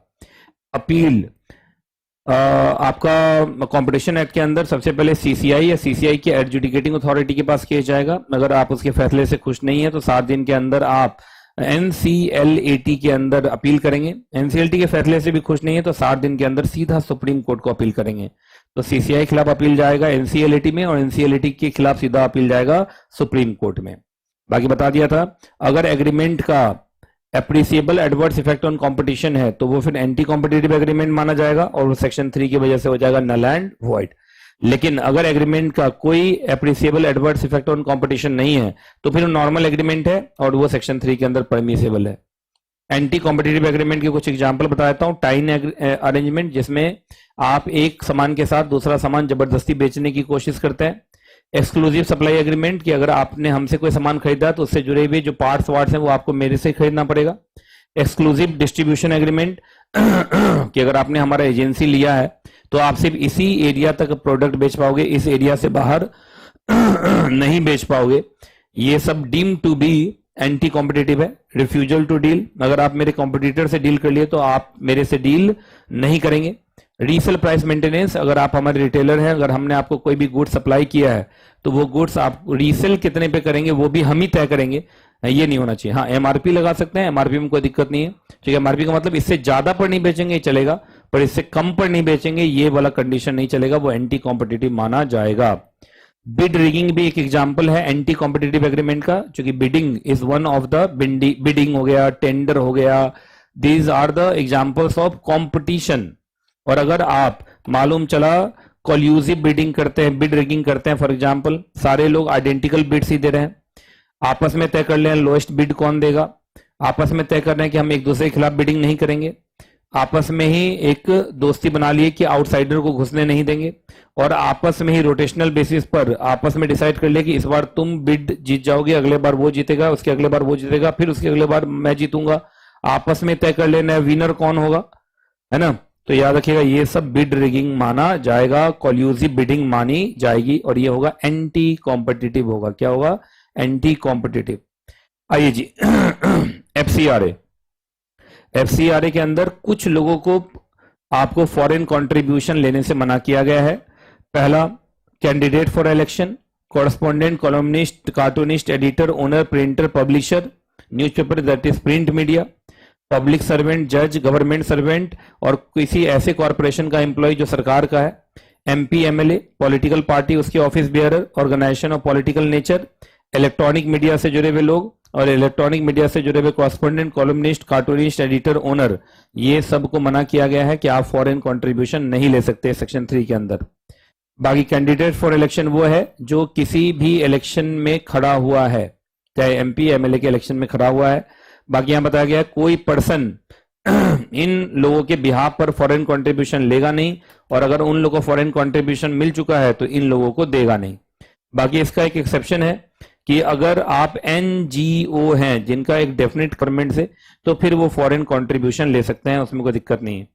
अपील आपका कंपटीशन एक्ट के अंदर सबसे पहले सीसीआई या सीसीआई के एडजुडिकेटिंग अथॉरिटी के पास केस जाएगा। अगर आप उसके फैसले से खुश नहीं है तो 7 दिन के अंदर आप एनसीएलएटी के अंदर अपील करेंगे। एनसीएलटी के फैसले से भी खुश नहीं है तो 7 दिन के अंदर सीधा सुप्रीम कोर्ट को अपील करेंगे। तो सीसीआई खिलाफ अपील जाएगा एनसीएलएटी में और एनसीएलएटी के खिलाफ सीधा अपील जाएगा सुप्रीम कोर्ट में। बाकी बता दिया था, अगर एग्रीमेंट का appreciable adverse effect on competition है तो वो फिर एंटी कॉम्पिटिटिव एग्रीमेंट माना जाएगा और सेक्शन 3 की वजह से हो जाएगा नल एंड वॉइड। लेकिन अगर एग्रीमेंट का कोई appreciable adverse effect on competition नहीं है तो फिर नॉर्मल एग्रीमेंट है और वो सेक्शन 3 के अंदर परमिसिबल है। एंटी कॉम्पिटिटिव एग्रीमेंट के कुछ एग्जांपल बता देता हूं। टाइन अरेंजमेंट, जिसमें आप एक सामान के साथ दूसरा सामान जबरदस्ती बेचने की कोशिश करते हैं। एक्सक्लूसिव सप्लाई एग्रीमेंट कि अगर आपने हमसे कोई सामान खरीदा तो उससे जुड़े हुए जो पार्ट्स वार्ट्स हैं वो आपको मेरे से खरीदना पड़ेगा। एक्सक्लूसिव डिस्ट्रीब्यूशन एग्रीमेंट कि अगर आपने हमारा एजेंसी लिया है तो आप सिर्फ इसी एरिया तक प्रोडक्ट बेच पाओगे, इस एरिया से बाहर नहीं बेच पाओगे। ये सब deem to be anti competitive है। रिफ्यूजल टू डील, अगर आप मेरे कॉम्पिटिटर से डील कर लिए तो आप मेरे से डील नहीं करेंगे। रीसेल प्राइस मेंटेनेंस, अगर आप हमारे रिटेलर हैं, अगर हमने आपको कोई भी गुड्स सप्लाई किया है तो वो गुड्स आप रीसेल कितने पे करेंगे वो भी हम ही तय करेंगे, ये नहीं होना चाहिए। हाँ, एमआरपी लगा सकते हैं, एमआरपी में कोई दिक्कत नहीं है, ठीक है। एमआरपी का मतलब इससे ज्यादा पर नहीं बेचेंगे चलेगा, पर इससे कम पर नहीं बेचेंगे ये वाला कंडीशन नहीं चलेगा, वो एंटी कॉम्पिटिटिव माना जाएगा। बिड रिगिंग भी एक एग्जांपल है एंटी कॉम्पिटिटिव एग्रीमेंट का, क्योंकि bidding is one of the bidding हो गया, टेंडर हो गया, these are the examples of competition. और अगर आप मालूम चला कॉल्यूसिव बिडिंग करते हैं, बिड रिगिंग करते हैं, फॉर एग्जांपल सारे लोग आइडेंटिकल बिड्स ही दे रहे हैं, आपस में तय कर लें लोएस्ट बिड कौन देगा, आपस में तय कर रहे हैं कि हम एक दूसरे के खिलाफ बिडिंग नहीं करेंगे, आपस में ही एक दोस्ती बना लिए कि आउटसाइडर को घुसने नहीं देंगे, और आपस में ही रोटेशनल बेसिस पर आपस में डिसाइड कर ले कि इस बार तुम बिड जीत जाओगे, अगले बार वो जीतेगा, उसके अगले बार वो जीतेगा, फिर उसके अगले बार मैं जीतूंगा, आपस में तय कर लेना विनर कौन होगा, है ना। तो याद रखिएगा ये सब बिड रिगिंग माना जाएगा, कॉल्यूसिव बिडिंग मानी जाएगी, और ये होगा एंटी कॉम्पिटिटिव होगा। क्या होगा? Anti competitive. आइए जी एफसीआरए। एफसीआरए के अंदर कुछ लोगों को आपको फॉरेन कंट्रीब्यूशन लेने से मना किया गया है। पहला, candidate for election, correspondent, columnist, cartoonist, editor, owner, printer, publisher, newspaper that is print media, public servant, जज, गवर्नमेंट सर्वेंट और किसी ऐसे कॉरपोरेशन का एम्प्लॉय जो सरकार का है, एमपी, एमएलए, पॉलिटिकल पार्टी, उसके office bearer, organisation of political nature, electronic media से जुड़े हुए लोग और इलेक्ट्रॉनिक मीडिया से जुड़े हुए correspondent, columnist, cartoonist, editor, owner, ये सबको मना किया गया है कि आप फॉरेन कंट्रीब्यूशन नहीं ले सकते सेक्शन 3 के अंदर। बाकी कैंडिडेट फॉर इलेक्शन वो है जो किसी भी इलेक्शन में खड़ा हुआ है, चाहे एमपी एमएलए के इलेक्शन में खड़ा हुआ है। बाकी यहां बताया गया है कोई पर्सन इन लोगों के बिहाफ पर फॉरेन कंट्रीब्यूशन लेगा नहीं, और अगर उन लोगों को फॉरेन कंट्रीब्यूशन मिल चुका है तो इन लोगों को देगा नहीं। बाकी इसका एक एक्सेप्शन है कि अगर आप एनजीओ हैं जिनका एक डेफिनेट गवर्नमेंट से, तो फिर वो फॉरेन कंट्रीब्यूशन ले सकते हैं, उसमें कोई दिक्कत नहीं है।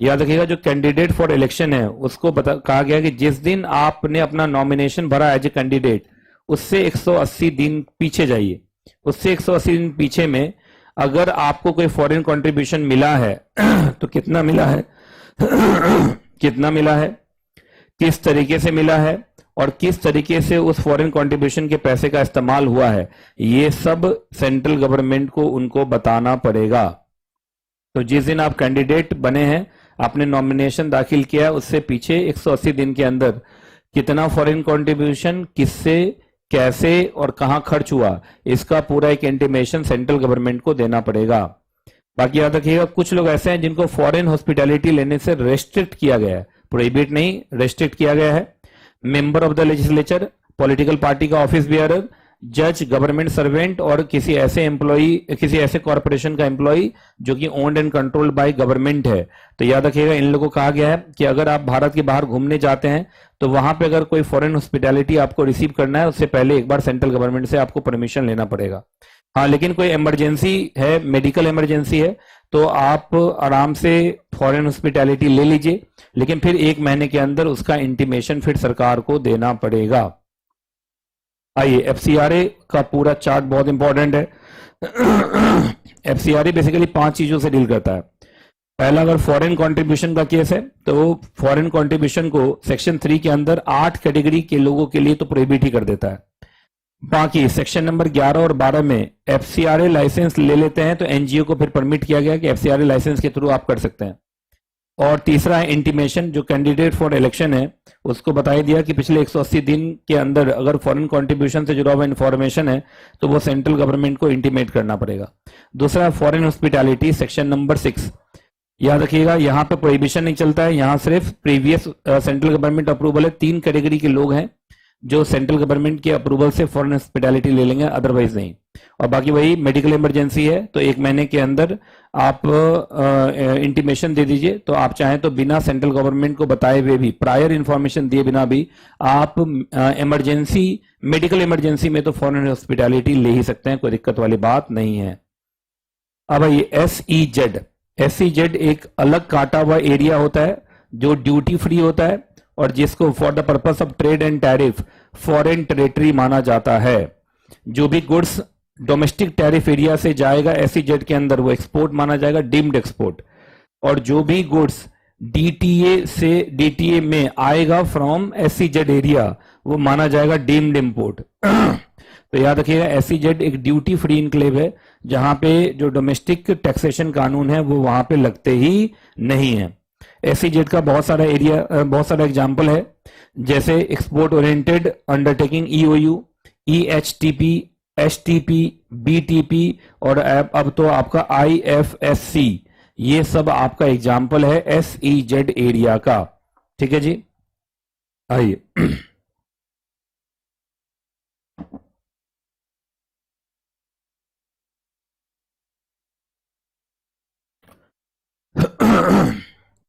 याद रखिएगा जो कैंडिडेट फॉर इलेक्शन है उसको कहा गया कि जिस दिन आपने अपना नॉमिनेशन भरा एज ए कैंडिडेट उससे 180 दिन पीछे जाइए। उससे 180 दिन पीछे में अगर आपको कोई फॉरेन कंट्रीब्यूशन मिला है तो कितना मिला है कितना मिला है, किस तरीके से मिला है, और किस तरीके से उस फॉरेन कंट्रीब्यूशन के पैसे का इस्तेमाल हुआ है, ये सब सेंट्रल गवर्नमेंट को उनको बताना पड़ेगा। तो जिस दिन आप कैंडिडेट बने हैं, आपने नॉमिनेशन दाखिल किया, उससे पीछे 180 दिन के अंदर कितना फॉरेन कंट्रीब्यूशन किससे, कैसे और कहां खर्च हुआ, इसका पूरा एक इंटीमेशन सेंट्रल गवर्नमेंट को देना पड़ेगा। बाकी याद रखिएगा कुछ लोग ऐसे हैं जिनको फॉरेन हॉस्पिटैलिटी लेने से रेस्ट्रिक्ट किया गया है, प्रोहिबिट नहीं, रेस्ट्रिक्ट किया गया है। Member of the legislature, political party का ऑफिस बेयरर, जज, गवर्नमेंट सर्वेंट और किसी ऐसे एम्प्लॉई, किसी ऐसे कॉर्पोरेशन का एम्प्लॉई जो कि owned and controlled by government है। तो याद रखिएगा इन लोगों को कहा गया है कि अगर आप भारत के बाहर घूमने जाते हैं तो वहां पे अगर कोई फॉरेन हॉस्पिटैलिटी आपको रिसीव करना है उससे पहले एक बार सेंट्रल गवर्नमेंट से आपको परमिशन लेना पड़ेगा। हाँ, लेकिन कोई इमरजेंसी है, मेडिकल इमरजेंसी है, तो आप आराम से फॉरेन हॉस्पिटैलिटी ले लीजिए, लेकिन फिर 1 महीने के अंदर उसका इंटीमेशन फिर सरकार को देना पड़ेगा। आइए, एफसीआरए का पूरा चार्ट बहुत इंपॉर्टेंट है। एफसीआरए बेसिकली 5 चीजों से डील करता है। पहला, अगर फॉरेन कंट्रीब्यूशन का केस है तो फॉरेन कंट्रीब्यूशन को सेक्शन 3 के अंदर 8 कैटेगरी के लोगों के लिए तो प्रोहिबिट ही कर देता है। बाकी सेक्शन नंबर 11 और 12 में एफसीआरए लाइसेंस ले लेते हैं तो एनजीओ को फिर परमिट किया गया कि एफसीआरए लाइसेंस के थ्रू आप कर सकते हैं। और तीसरा है इंटीमेशन, जो कैंडिडेट फॉर इलेक्शन है उसको बताया दिया कि पिछले 180 दिन के अंदर अगर फॉरेन कंट्रीब्यूशन से जुड़ा हुआ इंफॉर्मेशन है तो वो सेंट्रल गवर्नमेंट को इंटीमेट करना पड़ेगा। दूसरा, फॉरेन हॉस्पिटैलिटी, सेक्शन नंबर 6। याद रखिएगा यहां पे प्रोहिबिशन नहीं चलता है, यहां सिर्फ प्रीवियस सेंट्रल गवर्नमेंट अप्रूवल है। 3 कैटेगरी के लोग हैं जो सेंट्रल गवर्नमेंट के अप्रूवल से फॉरेन हॉस्पिटैलिटी ले लेंगे, अदरवाइज नहीं। और बाकी वही मेडिकल इमरजेंसी है तो 1 महीने के अंदर आप इंटीमेशन दे दीजिए। तो आप चाहें तो बिना सेंट्रल गवर्नमेंट को बताए हुए भी, प्रायर इंफॉर्मेशन दिए बिना भी आप इमरजेंसी, मेडिकल इमरजेंसी में तो फॉरेन हॉस्पिटैलिटी ले ही सकते हैं, कोई दिक्कत वाली बात नहीं है। अब ये SEZ एक अलग काटा हुआ एरिया होता है जो ड्यूटी फ्री होता है और जिसको for the purpose of trade and tariff foreign territory माना जाता है। जो भी गुड्स डोमेस्टिक टैरिफ एरिया से जाएगा SEZ के अंदर वो एक्सपोर्ट माना जाएगा, डीम्ड एक्सपोर्ट। और जो भी गुड्स DTA में आएगा फ्रॉम SEZ एरिया वो माना जाएगा डीम्ड इंपोर्ट। तो याद रखिएगा SEZ एक ड्यूटी फ्री इनक्लेव है जहां पे जो डोमेस्टिक टैक्सेशन कानून है वो वहां पे लगते ही नहीं है। SEZ का बहुत सारा एग्जाम्पल है, जैसे export oriented undertaking EOU, EHTP, STP, BTP और अब तो आपका IFSC, ये सब आपका एग्जाम्पल है SEZ एरिया का। ठीक है जी, आइए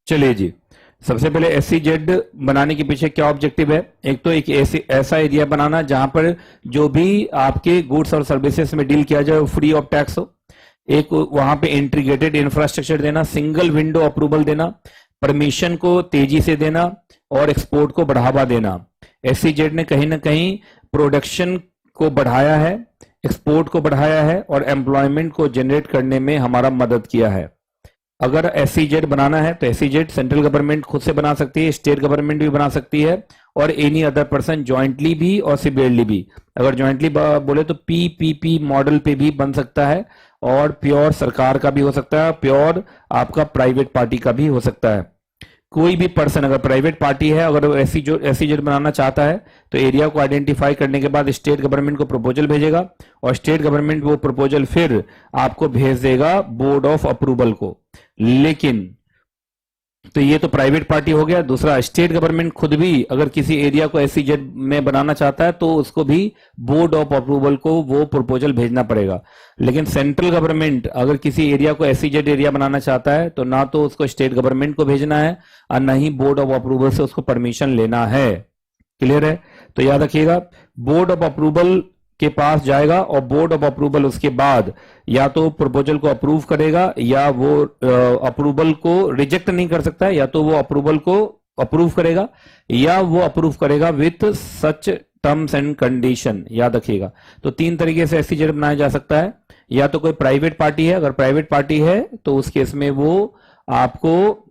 चलिए जी, सबसे पहले SEZ बनाने के पीछे क्या ऑब्जेक्टिव है। एक तो एक ऐसा एरिया बनाना जहां पर जो भी आपके गुड्स और सर्विसेज में डील किया जाए वो फ्री ऑफ टैक्स हो। एक वहां पे इंटीग्रेटेड इंफ्रास्ट्रक्चर देना, सिंगल विंडो अप्रूवल देना, परमिशन को तेजी से देना और एक्सपोर्ट को बढ़ावा देना। SEZ ने कहीं ना कहीं प्रोडक्शन को बढ़ाया है, एक्सपोर्ट को बढ़ाया है और एम्प्लॉयमेंट को जनरेट करने में हमारा मदद किया है। अगर SEZ बनाना है तो SEZ सेंट्रल गवर्नमेंट खुद से बना सकती है, स्टेट गवर्नमेंट भी बना सकती है और एनी अदर पर्सन ज्वाइंटली भी और सिवियरली भी। अगर ज्वाइंटली बोले तो PPP मॉडल पे भी बन सकता है और प्योर सरकार का भी हो सकता है, प्योर आपका प्राइवेट पार्टी का भी हो सकता है। कोई भी पर्सन अगर प्राइवेट पार्टी है, अगर SEZ बनाना चाहता है तो एरिया को आइडेंटिफाई करने के बाद स्टेट गवर्नमेंट को प्रपोजल भेजेगा और स्टेट गवर्नमेंट वो प्रपोजल फिर आपको भेज देगा बोर्ड ऑफ अप्रूवल को। लेकिन तो ये तो प्राइवेट पार्टी हो गया। दूसरा, स्टेट गवर्नमेंट खुद भी अगर किसी एरिया को SEZ में बनाना चाहता है तो उसको भी बोर्ड ऑफ अप्रूवल को वो प्रपोजल भेजना पड़ेगा। लेकिन सेंट्रल गवर्नमेंट अगर किसी एरिया को SEZ एरिया बनाना चाहता है तो ना तो उसको स्टेट गवर्नमेंट को भेजना है और ना ही बोर्ड ऑफ अप्रूवल से उसको परमिशन लेना है। क्लियर है? तो याद रखिएगा, बोर्ड ऑफ अप्रूवल के पास जाएगा और बोर्ड ऑफ अप्रूवल उसके बाद या तो प्रपोजल को अप्रूव करेगा या वो अप्रूवल को रिजेक्ट नहीं कर सकता है, या तो वो अप्रूवल को अप्रूव करेगा या वो अप्रूव करेगा with such terms and condition. याद रखिएगा, तो 3 तरीके से SEZ बनाया जा सकता है। या तो कोई प्राइवेट पार्टी है, अगर प्राइवेट पार्टी है तो उस केस में वो आपको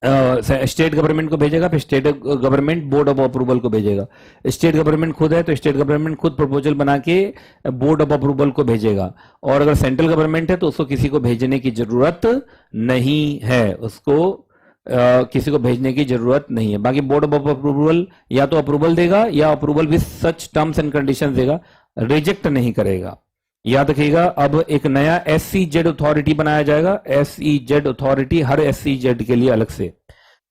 स्टेट गवर्नमेंट को भेजेगा, फिर state government board of approval को भेजेगा। स्टेट गवर्नमेंट खुद है तो स्टेट गवर्नमेंट खुद प्रपोजल बना के बोर्ड ऑफ अप्रूवल को भेजेगा। और अगर सेंट्रल गवर्नमेंट है तो उसको किसी को भेजने की जरूरत नहीं है, उसको किसी को भेजने की जरूरत नहीं है। बाकी बोर्ड ऑफ अप्रूवल या तो अप्रूवल देगा या approval with such terms and conditions देगा, रिजेक्ट नहीं करेगा। याद रखिएगा, अब एक नया SEZ अथॉरिटी बनाया जाएगा। SEZ अथॉरिटी हर SEZ के लिए अलग से।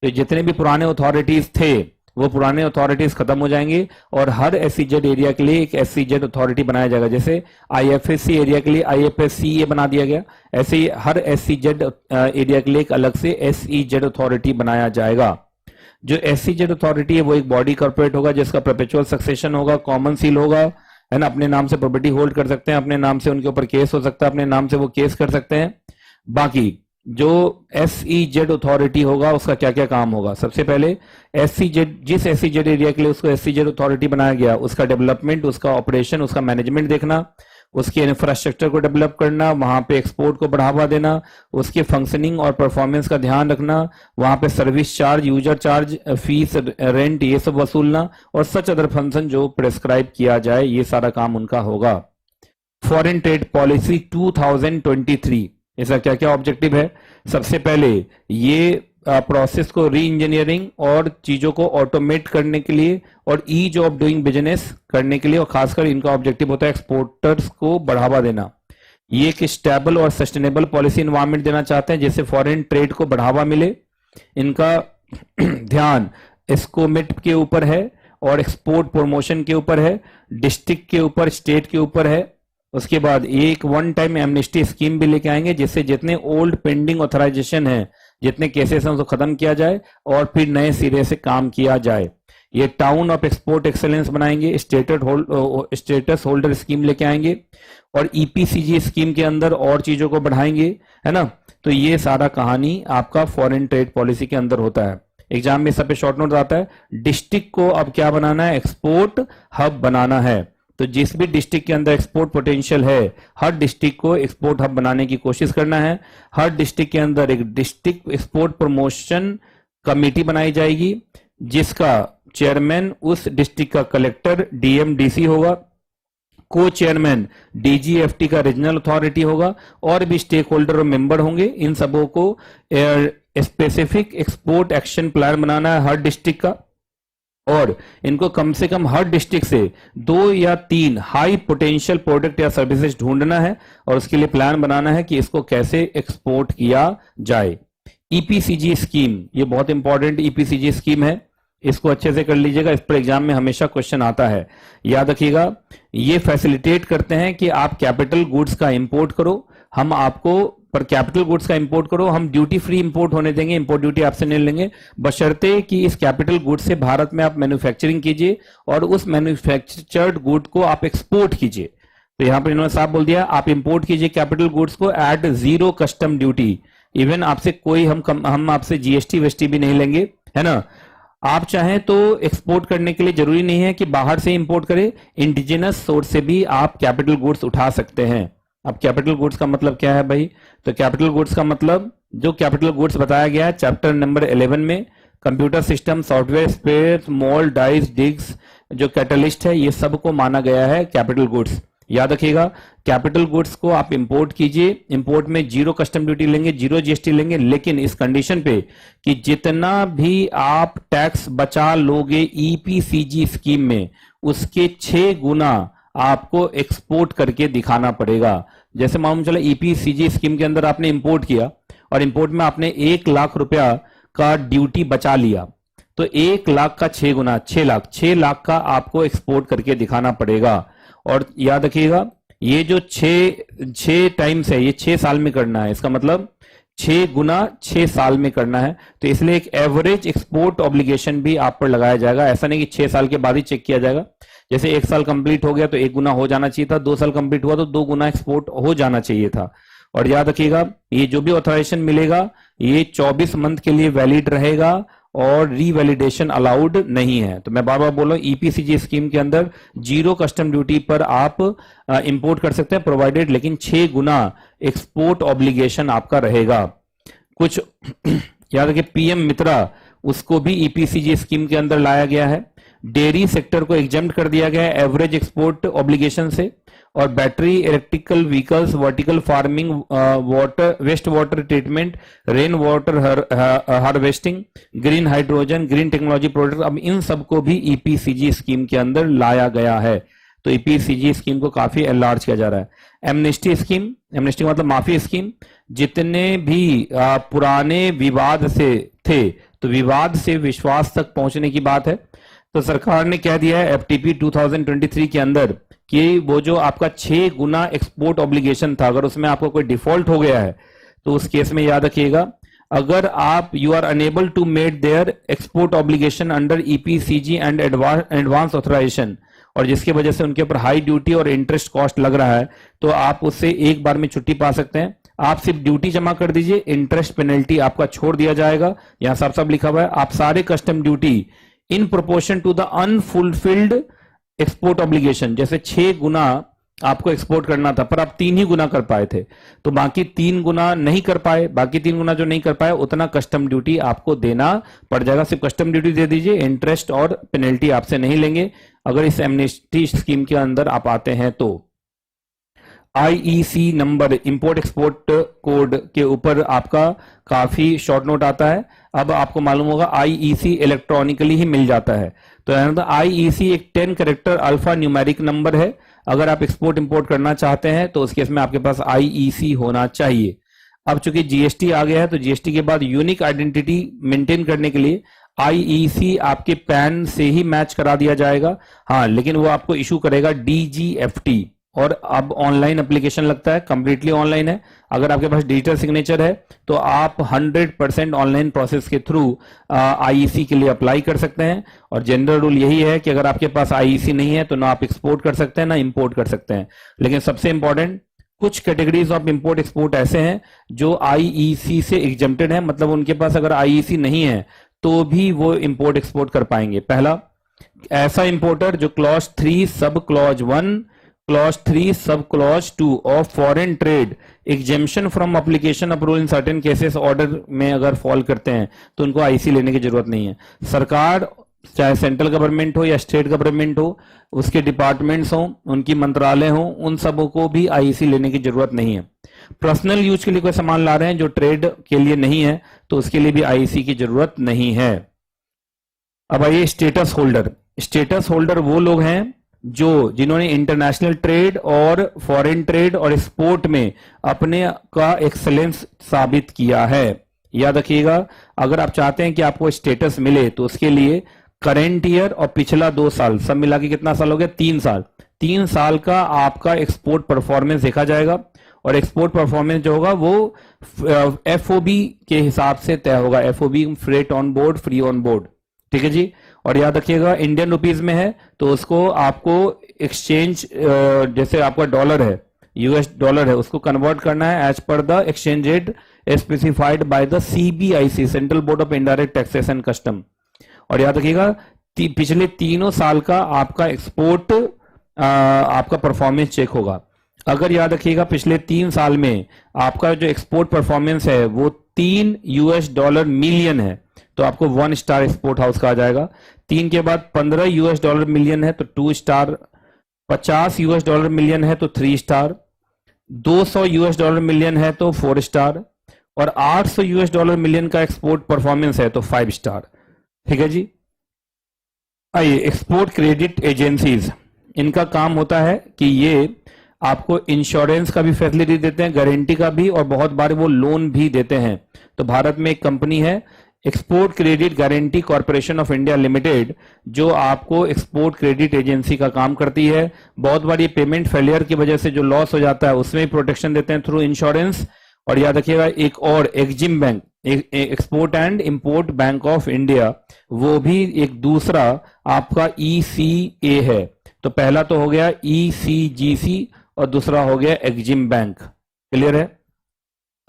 तो जितने भी पुराने अथॉरिटीज थे वो पुराने अथॉरिटीज खत्म हो जाएंगे और हर SEZ एरिया के लिए एक SEZ अथॉरिटी बनाया जाएगा। जैसे IFSC एरिया के लिए IFSCA बना दिया गया, ऐसे ही हर SEZ एरिया के लिए एक अलग से SEZ अथॉरिटी बनाया जाएगा। जो SEZ अथॉरिटी है वो एक बॉडी कॉर्पोरेट होगा जिसका परपेचुअल सक्सेशन होगा, कॉमन सील होगा, है ना। अपने नाम से प्रॉपर्टी होल्ड कर सकते हैं, अपने नाम से उनके ऊपर केस हो सकता है, अपने नाम से वो केस कर सकते हैं। बाकी जो SEZ अथॉरिटी होगा उसका क्या क्या काम होगा। सबसे पहले जिस SEZ एरिया के लिए उसको SEZ अथॉरिटी बनाया गया उसका डेवलपमेंट, उसका ऑपरेशन, उसका मैनेजमेंट देखना, उसके इंफ्रास्ट्रक्चर को डेवलप करना, वहां पे एक्सपोर्ट को बढ़ावा देना, उसके फंक्शनिंग और परफॉर्मेंस का ध्यान रखना, वहां पे service charge, user charge, fees, rent, ये सब वसूलना और सच अदर फंक्शन जो प्रेस्क्राइब किया जाए, ये सारा काम उनका होगा। फॉरेन ट्रेड पॉलिसी 2023, इसका क्या क्या ऑब्जेक्टिव है। सबसे पहले ये प्रोसेस को री इंजीनियरिंग और चीजों को ऑटोमेट करने के लिए और ईज ऑफ डूइंग बिजनेस करने के लिए, और खासकर इनका ऑब्जेक्टिव होता है एक्सपोर्टर्स को बढ़ावा देना। ये एक स्टेबल और सस्टेनेबल पॉलिसी एनवायरनमेंट देना चाहते हैं जिससे फॉरेन ट्रेड को बढ़ावा मिले। इनका ध्यान एस्कोमेट के ऊपर है और एक्सपोर्ट प्रमोशन के ऊपर है, डिस्ट्रिक्ट के ऊपर, स्टेट के ऊपर है। उसके बाद एक वन टाइम एमनेस्टी स्कीम भी लेके आएंगे जिससे जितने ओल्ड पेंडिंग ऑथराइजेशन है, जितने केसेस हैं उसको खत्म किया जाए और फिर नए सिरे से काम किया जाए। ये टाउन ऑफ एक्सपोर्ट एक्सेलेंस बनाएंगे, स्टेटस होल्डर स्कीम लेके आएंगे और ईपीसीजी स्कीम के अंदर और चीजों को बढ़ाएंगे, है ना। तो ये सारा कहानी आपका फॉरेन ट्रेड पॉलिसी के अंदर होता है। एग्जाम में सब पे शॉर्ट नोट आता है, डिस्ट्रिक्ट को अब क्या बनाना है, एक्सपोर्ट हब बनाना है। तो जिस भी डिस्ट्रिक्ट के अंदर एक्सपोर्ट पोटेंशियल है, हर डिस्ट्रिक्ट को एक्सपोर्ट हब बनाने की कोशिश करना है। हर डिस्ट्रिक्ट के अंदर एक डिस्ट्रिक्ट एक्सपोर्ट प्रमोशन कमेटी बनाई जाएगी जिसका चेयरमैन उस डिस्ट्रिक्ट का कलेक्टर डीएमडीसी होगा, को चेयरमैन डीजीएफटी का रीजनल अथॉरिटी होगा और भी स्टेक होल्डर और मेंबर होंगे। इन सबों को स्पेसिफिक एक्सपोर्ट एक्शन प्लान बनाना है हर डिस्ट्रिक्ट का, और इनको कम से कम हर डिस्ट्रिक्ट से 2 या 3 हाई पोटेंशियल प्रोडक्ट या सर्विसेज ढूंढना है और उसके लिए प्लान बनाना है कि इसको कैसे एक्सपोर्ट किया जाए। ईपीसीजी स्कीम, ये बहुत इंपॉर्टेंट ईपीसीजी स्कीम है, इसको अच्छे से कर लीजिएगा, इस पर एग्जाम में हमेशा क्वेश्चन आता है, याद रखिएगा। ये फैसिलिटेट करते हैं कि आप कैपिटल गुड्स का इंपोर्ट करो, हम आपको पर कैपिटल गुड्स का इंपोर्ट करो, हम ड्यूटी फ्री इंपोर्ट होने देंगे, इंपोर्ट ड्यूटी आपसे नहीं लेंगे, बशर्ते कि इस कैपिटल गुड्स से भारत में आप मैन्युफैक्चरिंग कीजिए और उस मैन्युफैक्चर्ड गुड को आप एक्सपोर्ट कीजिए। तो यहां पर इन्होंने साफ बोल दिया, आप इंपोर्ट कीजिए कैपिटल गुड्स को एट 0 कस्टम ड्यूटी, इवन आपसे कोई हम आपसे जीएसटी वेस्टी भी नहीं लेंगे, है ना। आप चाहें तो एक्सपोर्ट करने के लिए जरूरी नहीं है कि बाहर से इंपोर्ट करें, इंडिजिनस सोर्स से भी आप कैपिटल गुड्स उठा सकते हैं। अब कैपिटल गुड्स का मतलब क्या है भाई, तो कैपिटल गुड्स का मतलब जो कैपिटल गुड्स बताया गया है चैप्टर नंबर 11 में, computer system, software, spare, mould, dies, jigs, जो कैटलिस्ट है, ये सब को माना गया है कैपिटल गुड्स। याद रखिएगा, कैपिटल गुड्स को आप इंपोर्ट कीजिए, इंपोर्ट में 0 कस्टम ड्यूटी लेंगे, 0 जीएसटी लेंगे, लेकिन इस कंडीशन पे कि जितना भी आप टैक्स बचा लोगे ईपीसीजी स्कीम में, उसके 6 गुना आपको एक्सपोर्ट करके दिखाना पड़ेगा। जैसे मालूम चला ईपीसीजी स्कीम के अंदर आपने इंपोर्ट किया और इंपोर्ट में आपने 1 लाख रुपया का ड्यूटी बचा लिया, तो 1 लाख का 6 गुना 6 लाख का आपको एक्सपोर्ट करके दिखाना पड़ेगा। और याद रखिएगा, ये जो 6 टाइम्स है, ये 6 साल में करना है, इसका मतलब 6 गुना 6 साल में करना है। तो इसलिए एक एवरेज एक्सपोर्ट ऑब्लिगेशन भी आप पर लगाया जाएगा, ऐसा नहीं कि 6 साल के बाद ही चेक किया जाएगा। जैसे 1 साल कंप्लीट हो गया तो 1 गुना हो जाना चाहिए था, 2 साल कंप्लीट हुआ तो 2 गुना एक्सपोर्ट हो जाना चाहिए था। और याद रखिएगा, ये जो भी ऑथराइजेशन मिलेगा ये 24 मंथ के लिए वैलिड रहेगा और रीवैलिडेशन अलाउड नहीं है। तो मैं बार बार बोल रहा हूं, ईपीसीजी स्कीम के अंदर 0 कस्टम ड्यूटी पर आप इंपोर्ट कर सकते हैं प्रोवाइडेड, लेकिन 6 गुना एक्सपोर्ट ऑब्लिगेशन आपका रहेगा। कुछ याद रखिए, पीएम मित्रा, उसको भी ईपीसीजी स्कीम के अंदर लाया गया है। डेयरी सेक्टर को एग्जेम्प्ट कर दिया गया है एवरेज एक्सपोर्ट ऑब्लिगेशन से, और battery electrical vehicles, vertical farming, water waste water treatment, rain water harvesting, green hydrogen, green technology product, अब इन सबको भी ईपीसीजी स्कीम के अंदर लाया गया है। तो ईपीसीजी स्कीम को काफी एनलार्ज किया जा रहा है। एमनेस्टी स्कीम, एमनेस्टी मतलब माफी स्कीम, जितने भी पुराने विवाद से थे, तो विवाद से विश्वास तक पहुंचने की बात है। तो सरकार ने कह दिया है एफटीपी 2023 के अंदर कि वो जो आपका 6 गुना एक्सपोर्ट ऑब्लिगेशन था, अगर उसमें आपको कोई डिफॉल्ट हो गया है तो उस केस में याद रखिएगा, अगर आप you are unable to meet their export obligation under EPCG and advance authorisation, और जिसकी वजह से उनके ऊपर हाई ड्यूटी और इंटरेस्ट कॉस्ट लग रहा है, तो आप उससे एक बार में छुट्टी पा सकते हैं। आप सिर्फ ड्यूटी जमा कर दीजिए, इंटरेस्ट पेनल्टी आपका छोड़ दिया जाएगा। यहां साफ साफ लिखा हुआ है, आप सारे custom duty in proportion to the unfulfilled export obligation, जैसे 6 गुना आपको एक्सपोर्ट करना था पर आप 3 ही गुना कर पाए थे, तो बाकी 3 गुना नहीं कर पाए, बाकी 3 गुना जो नहीं कर पाए उतना कस्टम ड्यूटी आपको देना पड़ जाएगा। सिर्फ कस्टम ड्यूटी दे दीजिए, इंटरेस्ट और पेनल्टी आपसे नहीं लेंगे अगर इस एमनेस्टी स्कीम के अंदर आप आते हैं तो। IEC number, import export code के ऊपर आपका काफी शॉर्ट नोट आता है। अब आपको मालूम होगा आईईसी इलेक्ट्रॉनिकली ही मिल जाता है, तो आईईसी एक 10 कैरेक्टर अल्फा न्यूमेरिक नंबर है। अगर आप एक्सपोर्ट इंपोर्ट करना चाहते हैं तो उस केस में आपके पास आईईसी होना चाहिए। अब चूंकि जीएसटी आ गया है तो जीएसटी के बाद यूनिक आइडेंटिटी मेंटेन करने के लिए आईईसी आपके पैन से ही मैच करा दिया जाएगा, हाँ, लेकिन वो आपको इशू करेगा डीजीएफटी, और अब ऑनलाइन एप्लीकेशन लगता है, कंप्लीटली ऑनलाइन है। अगर आपके पास डिजिटल सिग्नेचर है तो आप 100% ऑनलाइन प्रोसेस के थ्रू आईईसी के लिए अप्लाई कर सकते हैं। और जनरल रूल यही है कि अगर आपके पास आईईसी नहीं है तो ना आप एक्सपोर्ट कर सकते हैं ना इंपोर्ट कर सकते हैं। लेकिन सबसे इंपॉर्टेंट, कुछ कैटेगरीज ऑफ इंपोर्ट एक्सपोर्ट ऐसे हैं जो आईईसी से एग्जम्प्टेड है, मतलब उनके पास अगर आईईसी नहीं है तो भी वो इंपोर्ट एक्सपोर्ट कर पाएंगे। पहला, ऐसा इंपोर्टर जो clause 3 sub clause 1, clause 3 sub clause 2 of foreign trade exemption from application approval in certain cases order में अगर फॉल करते हैं तो उनको आईसी लेने की जरूरत नहीं है। सरकार, चाहे सेंट्रल गवर्नमेंट हो या स्टेट गवर्नमेंट हो, उसके डिपार्टमेंट्स हो, उनकी मंत्रालय हो, उन सबों को भी आईसी लेने की जरूरत नहीं है। पर्सनल यूज के लिए कोई सामान ला रहे हैं जो ट्रेड के लिए नहीं है तो उसके लिए भी आईसी की जरूरत नहीं है। अब आइए स्टेटस होल्डर। स्टेटस होल्डर वो लोग हैं जिन्होंने इंटरनेशनल ट्रेड और फॉरेन ट्रेड और एक्सपोर्ट में अपने का एक्सेलेंस साबित किया है। याद रखिएगा, अगर आप चाहते हैं कि आपको स्टेटस मिले तो उसके लिए करंट ईयर और पिछला 2 साल सब मिला के कितना साल हो गया, 3 साल, 3 साल का आपका एक्सपोर्ट परफॉर्मेंस देखा जाएगा। और एक्सपोर्ट परफॉर्मेंस जो होगा वो एफओबी के हिसाब से तय होगा, FOB freight on board, free on board, ठीक है जी। और याद रखिएगा, इंडियन रुपीज में है तो उसको आपको एक्सचेंज, जैसे आपका डॉलर है, यूएस डॉलर है, उसको कन्वर्ट करना है as per the exchange rate specified by the CBIC, central board of indirect taxes and custom. और याद रखिएगा, पिछले 3 साल का आपका एक्सपोर्ट आपका परफॉर्मेंस चेक होगा। अगर याद रखिएगा पिछले 3 साल में आपका जो एक्सपोर्ट परफॉर्मेंस है वो $3 मिलियन है तो आपको 1 स्टार एक्सपोर्ट हाउस कहा जाएगा। 3 के बाद $15 मिलियन है तो 2 स्टार, $50 मिलियन है तो 3 स्टार, $200 मिलियन है तो 4 स्टार, और $800 मिलियन का एक्सपोर्ट परफॉर्मेंस है तो 5 स्टार, ठीक है जी। आइए, एक्सपोर्ट क्रेडिट एजेंसीज, इनका काम होता है कि ये आपको इंश्योरेंस का भी फैसिलिटी देते हैं, गारंटी का भी, और बहुत बार वो लोन भी देते हैं। तो भारत में एक कंपनी है export credit guarantee corporation of India limited, जो आपको एक्सपोर्ट क्रेडिट एजेंसी का काम करती है। बहुत बार ये पेमेंट फेलियर की वजह से जो लॉस हो जाता है उसमें प्रोटेक्शन देते हैं थ्रू इंश्योरेंस। और याद रखिएगा, एक और EXIM bank, export and import bank of India, वो भी एक दूसरा आपका ईसीए है। तो पहला तो हो गया ईसीजीसी और दूसरा हो गया एक्जिम बैंक, क्लियर है।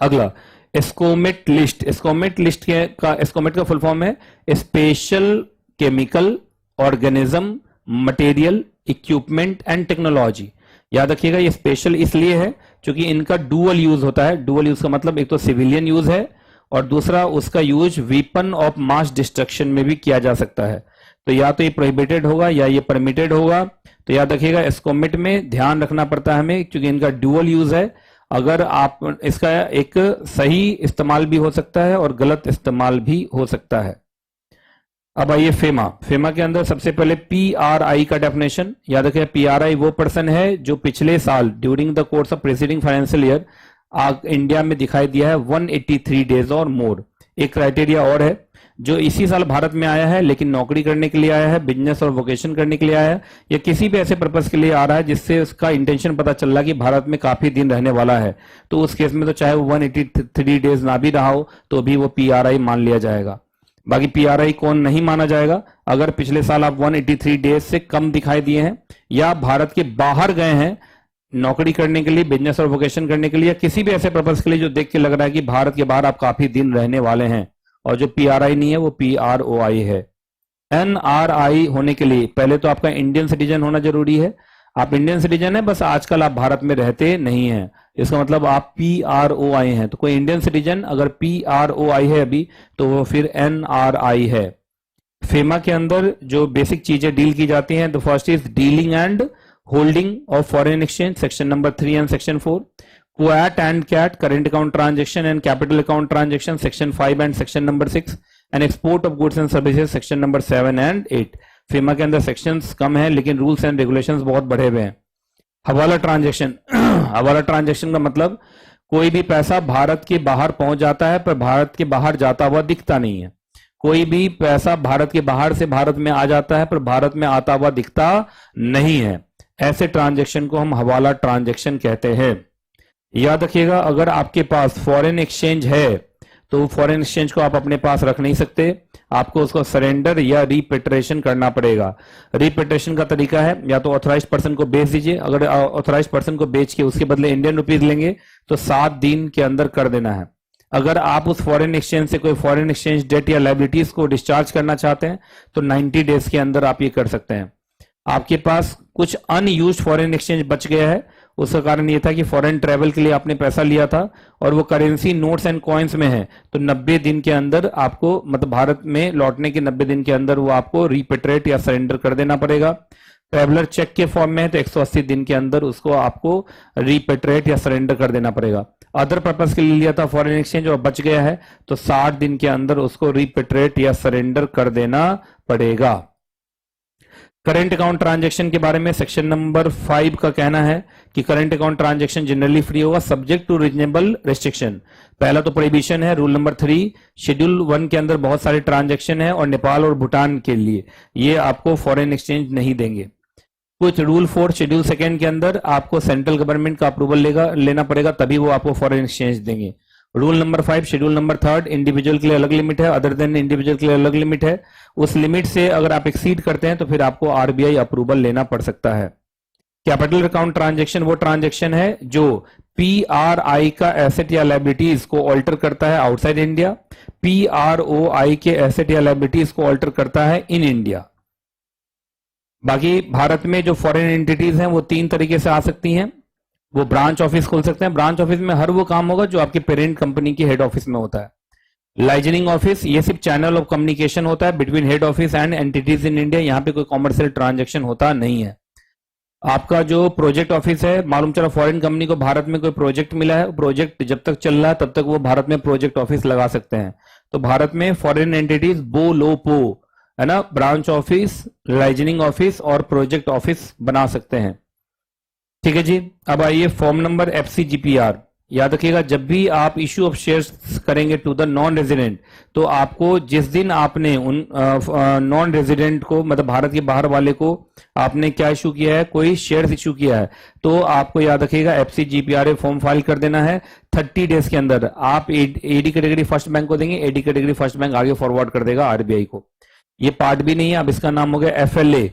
अगला, एस्कोमेट लिस्ट। एस्कोमेट लिस्ट एस्कोमेट का फुल फॉर्म है special chemical organism material equipment and technology. याद रखिएगा, ये स्पेशल इसलिए है क्योंकि इनका डुअल यूज होता है। डुअल यूज का मतलब एक तो सिविलियन यूज है और दूसरा उसका use weapon of mass destruction में भी किया जा सकता है। तो या तो ये प्रोहिबिटेड होगा या ये परमिटेड होगा। तो याद रखिएगा, एस्कोमेट में ध्यान रखना पड़ता है हमें क्योंकि इनका डुअल यूज है। अगर आप इसका एक सही इस्तेमाल भी हो सकता है और गलत इस्तेमाल भी हो सकता है। अब आइए फेमा। फेमा के अंदर सबसे पहले पीआरआई का डेफिनेशन याद रखिए। पीआरआई वो पर्सन है जो पिछले साल during the course of preceding financial year India में दिखाई दिया है 183 डेज और मोर। एक क्राइटेरिया और है, जो इसी साल भारत में आया है लेकिन नौकरी करने के लिए आया है, बिजनेस और वोकेशन करने के लिए आया है, या किसी भी ऐसे पर्पस के लिए आ रहा है जिससे उसका इंटेंशन पता चल रहा है कि भारत में काफी दिन रहने वाला है, तो उस केस में तो चाहे वो 183 डेज ना भी रहा हो तो भी वो पीआरआई मान लिया जाएगा। बाकी पीआरआई कौन नहीं माना जाएगा? अगर पिछले साल आप 183 डेज से कम दिखाई दिए हैं या भारत के बाहर गए हैं नौकरी करने के लिए, बिजनेस और वोकेशन करने के लिए, या किसी भी ऐसे पर्पस के लिए जो देख के लग रहा है कि भारत के बाहर आप काफी दिन रहने वाले हैं। और जो पीआरआई नहीं है वो पीआरओआई है। एनआरआई होने के लिए पहले तो आपका इंडियन सिटीजन होना जरूरी है। आप इंडियन सिटीजन है, बस आजकल आप भारत में रहते नहीं हैं, इसका मतलब आप पीआरओआई हैं। तो कोई इंडियन सिटीजन अगर पीआरओआई है अभी तो वो फिर एनआरआई है। फेमा के अंदर जो बेसिक चीजें डील की जाती हैं, the first is dealing and holding of foreign exchange, section number 3 and section 4। क्वाट एंड कैट, current account transaction and capital account transaction, section 5 and section number 6। And export of goods and services, section number 7 and 8। FEMA के अंदर सेक्शंस कम है लेकिन रूल्स एंड रेगुलेशंस बहुत बढ़े हुए हैं। हवाला ट्रांजेक्शन। हवाला ट्रांजेक्शन का मतलब कोई भी पैसा भारत के बाहर पहुंच जाता है पर भारत के बाहर जाता हुआ दिखता नहीं है, कोई भी पैसा भारत के बाहर से भारत में आ जाता है पर भारत में आता हुआ दिखता नहीं है, ऐसे ट्रांजैक्शन को हम हवाला ट्रांजैक्शन कहते हैं। याद रखिएगा, अगर आपके पास फॉरेन एक्सचेंज है तो फॉरेन एक्सचेंज को आप अपने पास रख नहीं सकते, आपको उसको सरेंडर या रिपेट्रेशन करना पड़ेगा। रिपेट्रेशन का तरीका है या तो ऑथराइज पर्सन को बेच दीजिए, अगर ऑथराइज पर्सन को बेच के उसके बदले इंडियन रुपीज लेंगे तो 7 दिन के अंदर कर देना है। अगर आप उस फॉरेन एक्सचेंज से कोई फॉरेन एक्सचेंज डेट या लायबिलिटीज को डिस्चार्ज करना चाहते हैं तो 90 डेज के अंदर आप ये कर सकते हैं। आपके पास कुछ अनयूज्ड फॉरेन एक्सचेंज बच गया है, उसका कारण ये था कि फॉरेन ट्रेवल के लिए आपने पैसा लिया था और वो करेंसी नोट्स एंड कॉइन्स में है, तो 90 दिन के अंदर आपको, मतलब भारत में लौटने के 90 दिन के अंदर वो आपको रिपेट्रेट या सरेंडर कर देना पड़ेगा। ट्रेवलर चेक के फॉर्म में है तो 180 दिन के अंदर उसको आपको रिपेट्रेट या सरेंडर कर देना पड़ेगा। अदर पर्पस के लिए लिया था फॉरेन एक्सचेंज और बच गया है तो 60 दिन के अंदर उसको रिपेट्रेट या सरेंडर कर देना पड़ेगा। करंट अकाउंट ट्रांजैक्शन के बारे में सेक्शन नंबर 5 का कहना है कि current account transaction generally free होगा सब्जेक्ट टू रीजनेबल रेस्ट्रिक्शन। पहला तो प्रोहिबिशन है, रूल नंबर 3 शेड्यूल 1 के अंदर बहुत सारे ट्रांजैक्शन है और नेपाल और भूटान के लिए ये आपको फॉरेन एक्सचेंज नहीं देंगे। कुछ रूल 4 शेड्यूल 2 के अंदर आपको सेंट्रल गवर्नमेंट का अप्रूवल लेना पड़ेगा तभी वो आपको फॉरेन एक्सचेंज देंगे। Rule number 5 schedule number 3 individual के लिए अलग लिमिट है, अदर देन इंडिविजुअल के लिए अलग लिमिट है। उस लिमिट से अगर आप एक्सीड करते हैं तो फिर आपको आरबीआई अप्रूवल लेना पड़ सकता है। कैपिटल अकाउंट ट्रांजैक्शन वो ट्रांजैक्शन है जो पीआरआई का एसेट या लायबिलिटीज को ऑल्टर करता है आउटसाइड इंडिया, पीआरओआई के एसेट या लायबिलिटीज को ऑल्टर करता है इन इंडिया। बाकी भारत में जो फॉरेन एंटिटीज हैं वो 3 तरीके से आ सकती हैं। वो ब्रांच ऑफिस खोल सकते हैं, ब्रांच ऑफिस में हर वो काम होगा जो आपके पेरेंट कंपनी की हेड ऑफिस में होता है। लाइजनिंग ऑफिस ये सिर्फ चैनल ऑफ कम्युनिकेशन होता है between head office and entities in India, यहां पे कोई कॉमर्शियल ट्रांजैक्शन होता नहीं है। आपका जो प्रोजेक्ट ऑफिस है, मालूम चला फॉरेन कंपनी को भारत में कोई प्रोजेक्ट मिला है, प्रोजेक्ट जब तक चल रहा है तब तक वो भारत में प्रोजेक्ट ऑफिस लगा सकते हैं। तो भारत में फॉरेन एंटिटीज BOLOPO है ना, ब्रांच ऑफिस, लाइजनिंग ऑफिस और प्रोजेक्ट ऑफिस बना सकते हैं। ठीक है जी, अब आइए फॉर्म नंबर FCGPR। याद रखिएगा, जब भी आप इश्यू ऑफ शेयर्स करेंगे टू द नॉन रेजिडेंट तो आपको जिस दिन आपने उन नॉन रेजिडेंट को, मतलब भारत के बाहर वाले को आपने क्या इशू किया है, कोई शेयर्स इशू किया है, तो आपको याद रखिएगा FCGPRA फॉर्म फाइल कर देना है 30 डेज के अंदर। आप एडी कैटेगरी फर्स्ट बैंक को देंगे, एडी कैटेगरी फर्स्ट बैंक आगे फॉरवर्ड कर देगा आरबीआई को। ये पार्ट भी नहीं है, अब इसका नाम हो गया FLA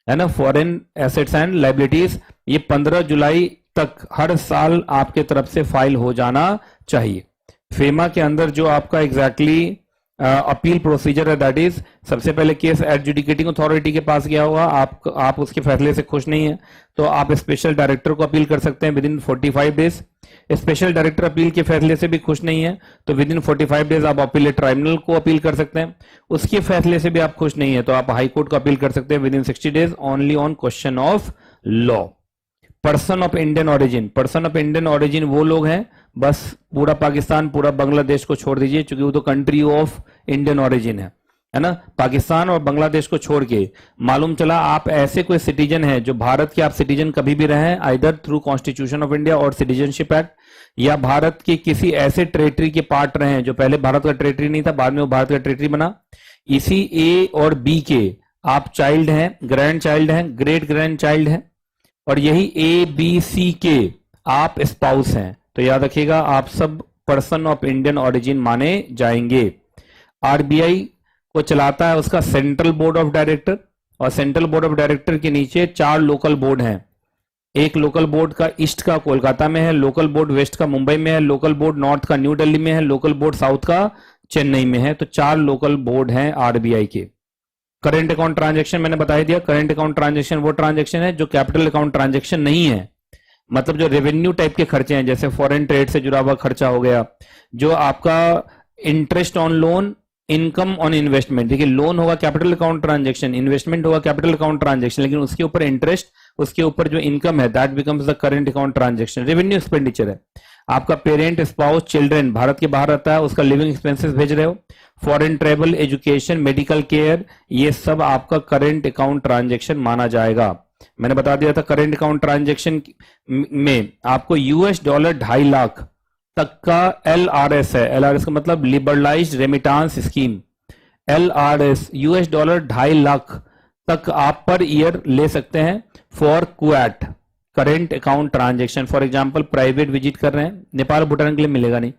है ना, फॉरेन एसेट्स एंड लायबिलिटीज। ये 15 जुलाई तक हर साल आपके तरफ से फाइल हो जाना चाहिए। फेमा के अंदर जो आपका एग्जैक्टली अपील प्रोसीजर है, दैट इज सबसे पहले केस एडजुडिकेटिंग अथॉरिटी के पास गया होगा, आप उसके फैसले से खुश नहीं है तो आप स्पेशल डायरेक्टर को अपील कर सकते हैं with in 45 days. Special director appeal के फैसले से भी खुश नहीं है तो विद इन 45 डेज आप अपील ट्राइब्यूनल को अपील कर सकते हैं। उसके फैसले से भी आप खुश नहीं है तो आप हाई कोर्ट को अपील कर सकते हैं with in 60 days only on question of law. Person of Indian origin, person of Indian origin वो लोग हैं, बस पूरा पाकिस्तान पूरा बांग्लादेश को छोड़ दीजिए क्योंकि वो तो कंट्री ऑफ इंडियन ऑरिजिन है ना। पाकिस्तान और बांग्लादेश को छोड़ के मालूम चला आप ऐसे कोई सिटीजन है जो भारत के आप सिटीजन कभी भी रहे, either through constitution of India और सिटीजनशिप एक्ट, या भारत के किसी ऐसे टेरिटरी के पार्ट रहे हैं जो पहले भारत का टेरिटरी नहीं था, बाद में वो भारत का टेरिटरी बना, इसी A और B के आप चाइल्ड हैं, ग्रैंड चाइल्ड हैं, ग्रेट ग्रैंड चाइल्ड हैं, और यही ABC के आप स्पाउस हैं, तो याद रखिएगा आप सब पर्सन ऑफ इंडियन ऑरिजिन माने जाएंगे। आरबीआई को चलाता है उसका सेंट्रल बोर्ड ऑफ डायरेक्टर, और सेंट्रल बोर्ड ऑफ डायरेक्टर के नीचे 4 लोकल बोर्ड हैं। एक लोकल बोर्ड का ईस्ट का कोलकाता में है, लोकल बोर्ड वेस्ट का मुंबई में है, लोकल बोर्ड नॉर्थ का न्यू दिल्ली में है, लोकल बोर्ड साउथ का चेन्नई में है, तो 4 लोकल बोर्ड हैं आरबीआई के। करंट अकाउंट ट्रांजैक्शन मैंने बता दिया, करंट अकाउंट ट्रांजैक्शन वो ट्रांजैक्शन है जो कैपिटल अकाउंट ट्रांजैक्शन नहीं है, मतलब जो रेवेन्यू टाइप के खर्चे हैं जैसे फॉरेन ट्रेड से जुड़ा हुआ खर्चा हो गया, जो आपका interest on loan, income on investment. देखिए लोन होगा कैपिटल अकाउंट ट्रांजैक्शन, इन्वेस्टमेंट होगा कैपिटल अकाउंट ट्रांजैक्शन, लेकिन उसके ऊपर इंटरेस्ट, उसके ऊपर जो इनकम है that becomes the current account transaction. Revenue expenditure है, आपका पेरेंट, स्पाउस, चिल्ड्रन भारत के बाहर रहता है, उसका लिविंग एक्सपेंसेस भेज रहे हो, foreign travel, education, medical care, ये सब आपका करंट अकाउंट ट्रांजैक्शन माना जाएगा। मैंने बता दिया था करंट अकाउंट ट्रांजैक्शन में आपको $2.5 लाख तक का LRS है, LRS का मतलब liberalised remittance scheme, LRS $2.5 lakh तक आप पर ईयर ले सकते हैं फॉर क्वाट current account transaction. For example private visit कर रहे हैं, नेपाल भूटान के लिए मिलेगा नहीं।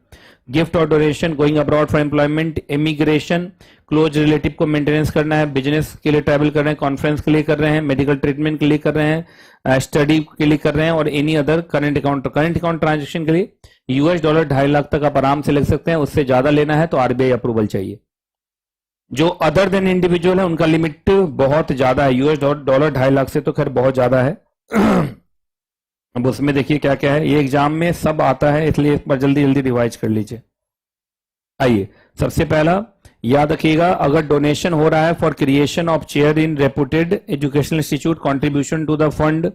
गिफ्ट और donation, going abroad for employment, immigration, close relative को मेंटेनेंस करना है, बिजनेस के लिए ट्रैवल कर रहे हैं, कॉन्फ्रेंस के लिए कर रहे हैं, मेडिकल ट्रीटमेंट के लिए कर रहे हैं, स्टडी के लिए कर रहे हैं, और any other current account transaction के लिए $2.5 लाख तक आप आराम से ले सकते हैं। उससे ज्यादा लेना है तो आरबीआई अप्रूवल चाहिए। जो अदर देन इंडिविजुअल है उनका लिमिट बहुत ज्यादा है, $2.5 लाख से तो खैर बहुत ज्यादा है। अब उसमें देखिए क्या क्या है, ये एग्जाम में सब आता है, इसलिए एक बार जल्दी जल्दी रिवाइज कर लीजिए। आइए, सबसे पहला याद रखिएगा, अगर डोनेशन हो रहा है for creation of chair in reputed educational institute, contribution to the fund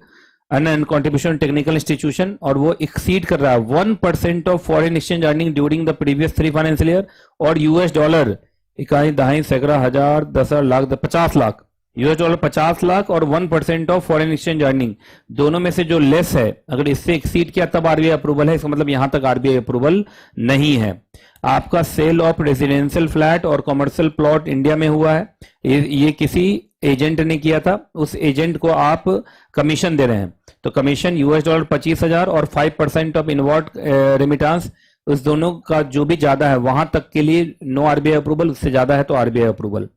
and contribution technical institution, और वो एक्सीड कर रहा है 1% of foreign exchange earning during the previous 3 financial year, और $, इकाई, दहाई, सैकड़ा, हजार, 10,000, लाख, 50 लाख, $50 लाख और 1% ऑफ फॉरेन एक्सचेंज अर्निंग, दोनों में से जो लेस है, अगर इससे एक्सीड किया तब आरबीआई अप्रूवल है। इसका मतलब यहां तक आरबीआई अप्रूवल नहीं है। आपका सेल ऑफ रेजिडेंशियल फ्लैट और कमर्शियल प्लॉट इंडिया में हुआ है, ये किसी एजेंट ने किया था, उस एजेंट को आप कमीशन दे रहे हैं, तो कमीशन $25,000 और 5% ऑफ इनवर्ड रेमिटेंस, उस दोनों का जो भी ज्यादा है वहां तक के लिए नो आरबीआई अप्रूवल, उससे ज्यादा है तो आरबीआई अप्रूवल।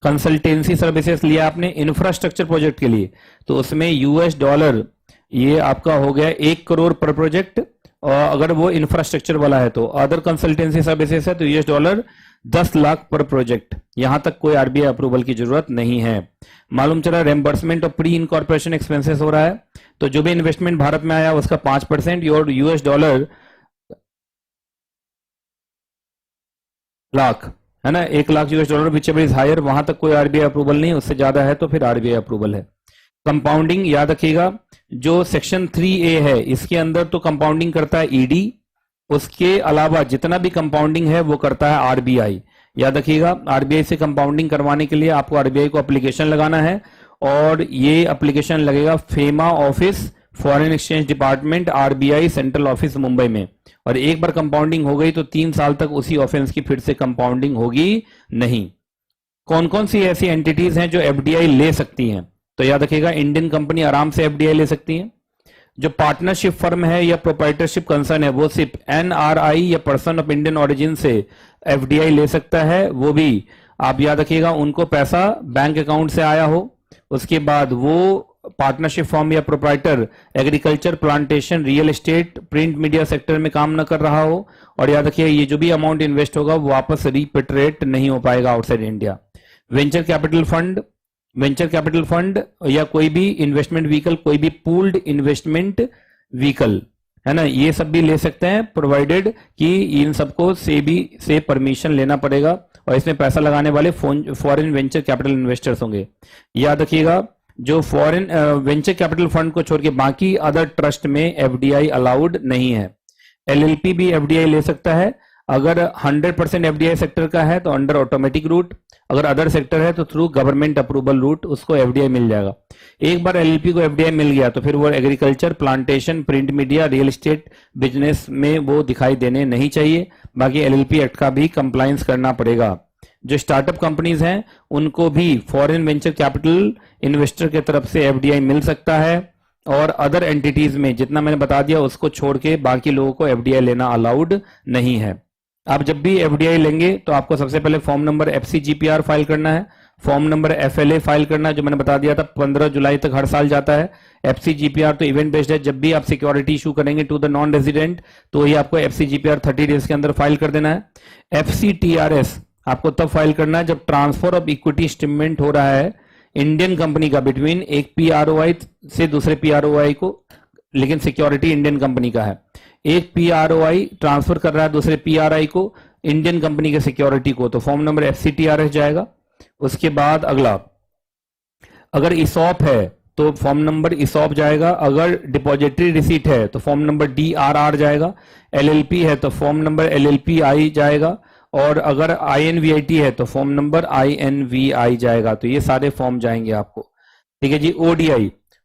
कंसल्टेंसी सर्विसेज लिया आपने इंफ्रास्ट्रक्चर प्रोजेक्ट के लिए, तो उसमें $, ये आपका हो गया 1 करोड़ पर प्रोजेक्ट, और अगर वो इंफ्रास्ट्रक्चर वाला है तो अदर कंसल्टेंसी सर्विसेज है तो $, 10 लाख पर प्रोजेक्ट। यहां तक कोई आरबीआई अप्रूवल की जरूरत नहीं है। मालूम चला रेम्बर्समेंट ऑफ प्री इनकॉर्पोरेशन एक्सपेंसेस हो रहा है, तो जो भी इन्वेस्टमेंट भारत में आया उसका 5% और $, लाख है ना, $1 lakh whichever is higher, वहां तक कोई आरबीआई अप्रूवल नहीं, उससे ज्यादा है तो फिर आरबीआई अप्रूवल है। कंपाउंडिंग याद रखिएगा, जो सेक्शन 3A है इसके अंदर तो कंपाउंडिंग करता है ईडी, उसके अलावा जितना भी कंपाउंडिंग है वो करता है आरबीआई। याद रखिएगा, आरबीआई से कंपाउंडिंग करवाने के लिए आपको आरबीआई को एप्लीकेशन लगाना है, और ये एप्लीकेशन लगेगा FEMA office, foreign exchange department, RBI central office Mumbai में, और एक बार कंपाउंडिंग हो गई तो 3 साल तक उसी ऑफेंस की फिर से कंपाउंडिंग होगी नहीं। कौन कौन सी ऐसी एंटिटीज हैं जो एफडीआई ले सकती हैं, तो याद रखिएगा इंडियन कंपनी आराम से एफडीआई ले सकती है। जो पार्टनरशिप फर्म है या प्रोप्राइटरशिप कंसर्न है वो सिर्फ एनआरआई या पर्सन ऑफ इंडियन ओरिजिन से एफडीआई ले सकता है, वो भी आप याद रखिएगा उनको पैसा बैंक अकाउंट से आया हो, उसके बाद वो पार्टनरशिप फॉर्म या proprietor agriculture, plantation, real estate, print media sector में काम न कर रहा हो, और याद रखिए ये जो भी अमाउंट इन्वेस्ट होगा वो वापस रिपेट्रिएट नहीं हो पाएगा outside India. Venture capital fund या कोई भी इन्वेस्टमेंट व्हीकल, कोई भी पूल्ड इन्वेस्टमेंट व्हीकल है ना, ये सब भी ले सकते हैं, प्रोवाइडेड कि इन सबको से परमिशन लेना पड़ेगा, और इसमें पैसा लगाने वाले फॉरेन वेंचर कैपिटल इन्वेस्टर्स होंगे। याद रखिएगा, जो फॉरेन वेंचर कैपिटल फंड को छोड़ के बाकी अदर ट्रस्ट में एफडीआई अलाउड नहीं है। एलएलपी भी एफडीआई ले सकता है, अगर 100% एफडीआई सेक्टर का है तो अंडर ऑटोमेटिक रूट, अगर अदर सेक्टर है तो थ्रू गवर्नमेंट अप्रूवल रूट उसको एफडीआई मिल जाएगा। एक बार एलएलपी को एफडीआई मिल गया तो फिर वो agriculture, plantation, print media, real estate business में वो दिखाई देने नहीं चाहिए। बाकी एलएलपी एक्ट का भी कंप्लायंस करना पड़ेगा। जो स्टार्टअप कंपनीज हैं उनको भी फॉरेन वेंचर कैपिटल इन्वेस्टर के तरफ से एफडीआई मिल सकता है, और अदर एंटिटीज में जितना मैंने बता दिया उसको छोड़ के बाकी लोगों को एफडीआई लेना अलाउड नहीं है। आप जब भी एफडीआई लेंगे तो आपको सबसे पहले फॉर्म नंबर एफसीजीपीआर फाइल करना है, फॉर्म नंबर एफएलए फाइल करना है, जो मैंने बता दिया था 15 जुलाई तक हर साल जाता है। एफसीजीपीआर तो इवेंट बेस्ड है, जब भी आप सिक्योरिटी इशू करेंगे टू द नॉन रेजिडेंट तो ये आपको एफसीजीपीआर 30 डेज के अंदर फाइल कर देना है। एफसीटीआरएस आपको तब फाइल करना है जब ट्रांसफर ऑफ इक्विटी इंस्ट्रूमेंट हो रहा है इंडियन कंपनी का बिटवीन एक पीआरओआई से दूसरे पीआरओआई को, लेकिन सिक्योरिटी इंडियन कंपनी का है। एक पीआरओआई ट्रांसफर कर रहा है दूसरे पीआरआई को, इंडियन कंपनी के सिक्योरिटी को, तो फॉर्म नंबर एफसीटीआरएस जाएगा। उसके बाद अगला, अगर इसॉप है तो फॉर्म नंबर इसॉप जाएगा, अगर डिपॉजिटरी रिसीट है तो फॉर्म नंबर डीआरआर जाएगा, एलएलपी है तो फॉर्म नंबर एलएलपीआई जाएगा, और अगर आईएनवीआईटी है तो फॉर्म नंबर आईएनवीआई जाएगा। तो ये सारे फॉर्म जाएंगे आपको, ठीक है जी।